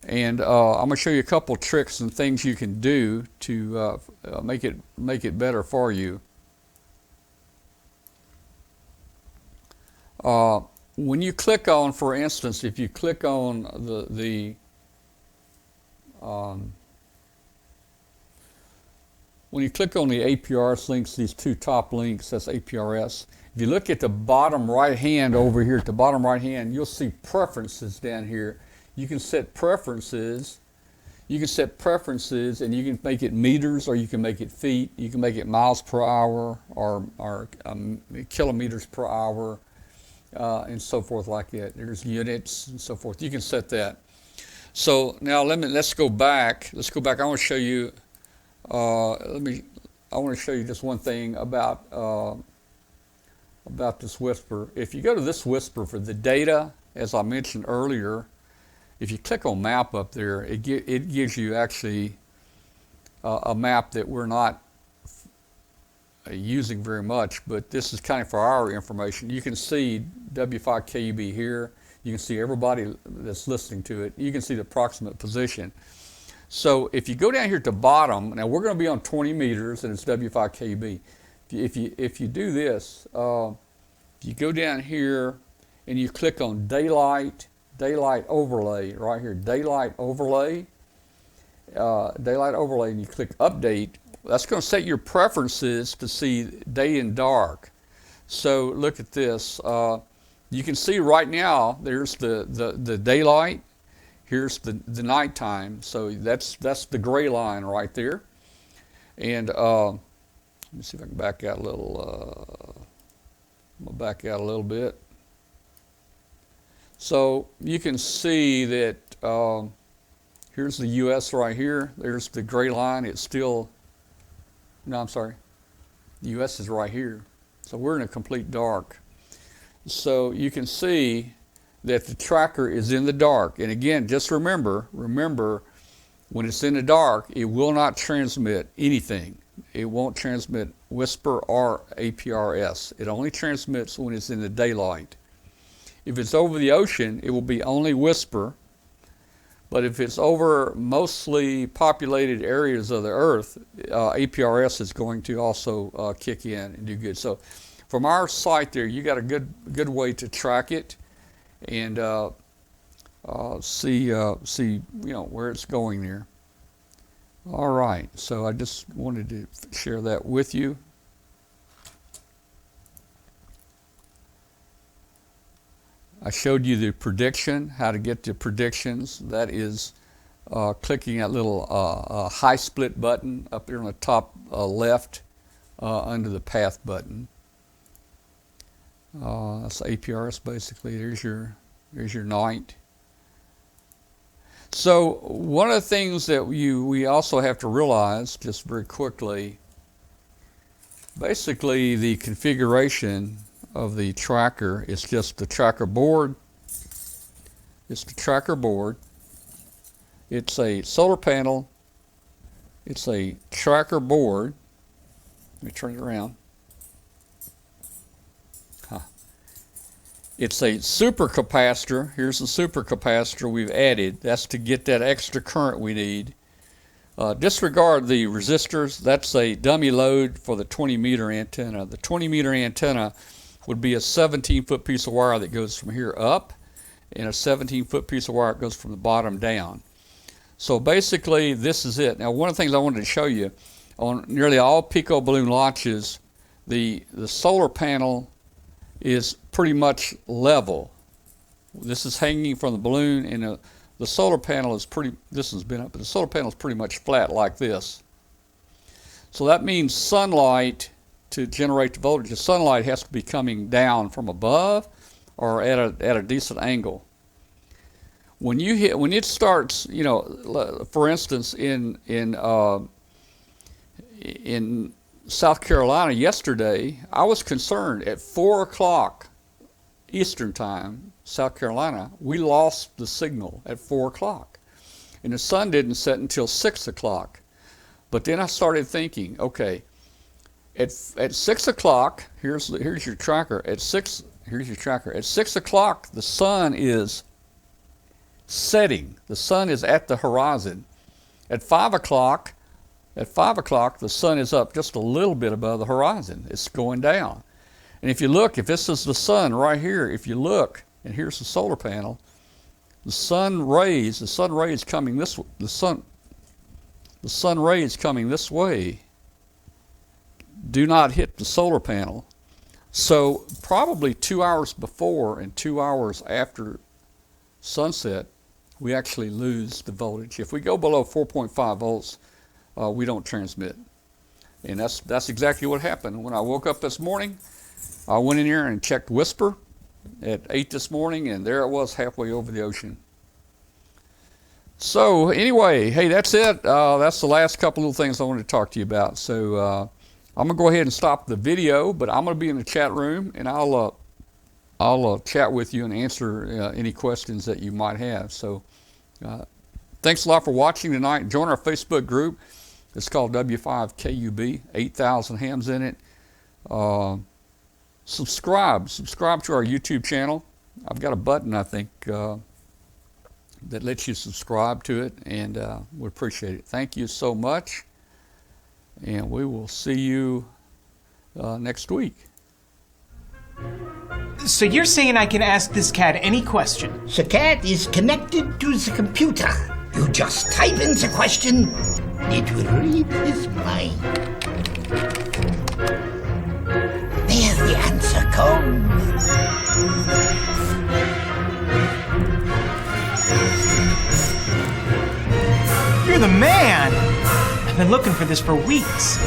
and I'm going to show you a couple tricks and things you can do to make it better for you. When you click on, for instance, if you click on when you click on the APRS links, these two top links, that's APRS. If you look at the bottom right hand over here, at the bottom right hand, you'll see preferences down here. You can set preferences. You can set preferences, and you can make it meters, or you can make it feet. You can make it miles per hour, or kilometers per hour, and so forth like that. There's units and so forth. You can set that. So now let's go back. Let's go back. I want to show you. I want to show you just one thing about this whisper. If you go to this whisper for the data, as I mentioned earlier, if you click on map up there, it gives you actually a map that we're not using very much, but this is kind of for our information. You can see W5KUB here. You can see everybody that's listening to it. You can see the approximate position. So if you go down here at the bottom, now we're going to be on 20 meters, and it's W5KUB. If you do this, you go down here and you click on daylight overlay right here, daylight overlay, and you click update. That's going to set your preferences to see day and dark. So look at this. You can see right now there's the daylight. Here's the nighttime. So that's the gray line right there. And let me see if I can back out a little. I'm gonna back out a little bit. So you can see that here's the U.S. right here. There's the gray line. It's still, no, I'm sorry. The U.S. is right here. So we're in a complete dark. So you can see that the tracker is in the dark. And again, just remember, when it's in the dark, it will not transmit anything. It won't transmit whisper or APRS. It only transmits when it's in the daylight. If it's over the ocean, it will be only whisper. But if it's over mostly populated areas of the earth, APRS is going to also kick in and do good. So from our site there, you got a good way to track it and see where it's going there. All right, so I just wanted to share that with you. I showed you the prediction, how to get the predictions. That is clicking that little high split button up there on the top left under the path button. That's APRS basically. There's your night. So one of the things that we also have to realize, just very quickly, basically the configuration of the tracker is just the tracker board. It's the tracker board. It's a solar panel. It's a tracker board. Let me turn it around. It's a supercapacitor. Here's the supercapacitor we've added. That's to get that extra current we need. Disregard the resistors. That's a dummy load for the 20-meter antenna. The 20-meter antenna would be a 17-foot piece of wire that goes from here up, and a 17-foot piece of wire that goes from the bottom down. So basically, this is it. Now, one of the things I wanted to show you, on nearly all Pico balloon launches, the solar panel is pretty much level. This is hanging from the balloon, and the solar panel is this has been up, but the solar panel is pretty much flat like this. So that means sunlight, to generate the voltage, the sunlight has to be coming down from above or at a decent angle. When it starts, for instance, in South Carolina yesterday, I was concerned at 4 o'clock Eastern time, South Carolina, we lost the signal at 4 o'clock. And the sun didn't set until 6 o'clock. But then I started thinking, okay, at 6 o'clock, here's your tracker. Here's your tracker. At 6 o'clock, the sun is setting. The sun is at the horizon. At 5 o'clock, the sun is up just a little bit above the horizon. It's going down. And if you look, if this is the sun right here, if you look, and here's the solar panel, the sun rays coming this way, the sun rays coming this way do not hit the solar panel. So probably 2 hours before and 2 hours after sunset, we actually lose the voltage. If we go below 4.5 volts, we don't transmit. And that's exactly what happened. When I woke up this morning, I went in here and checked Whisper at 8 this morning, and there it was halfway over the ocean. So anyway, hey, that's it. That's the last couple of things I wanted to talk to you about. So I'm going to go ahead and stop the video, but I'm going to be in the chat room, and I'll chat with you and answer any questions that you might have. So thanks a lot for watching tonight. Join our Facebook group. It's called W5KUB, 8,000 hams in it. Subscribe to our YouTube channel. I've got a button, I think, that lets you subscribe to it, and we appreciate it. Thank you so much, and we will see you next week. So you're saying I can ask this cat any question? The cat is connected to the computer. You just type in the question, it will read his mind. There the answer comes. You're the man! I've been looking for this for weeks.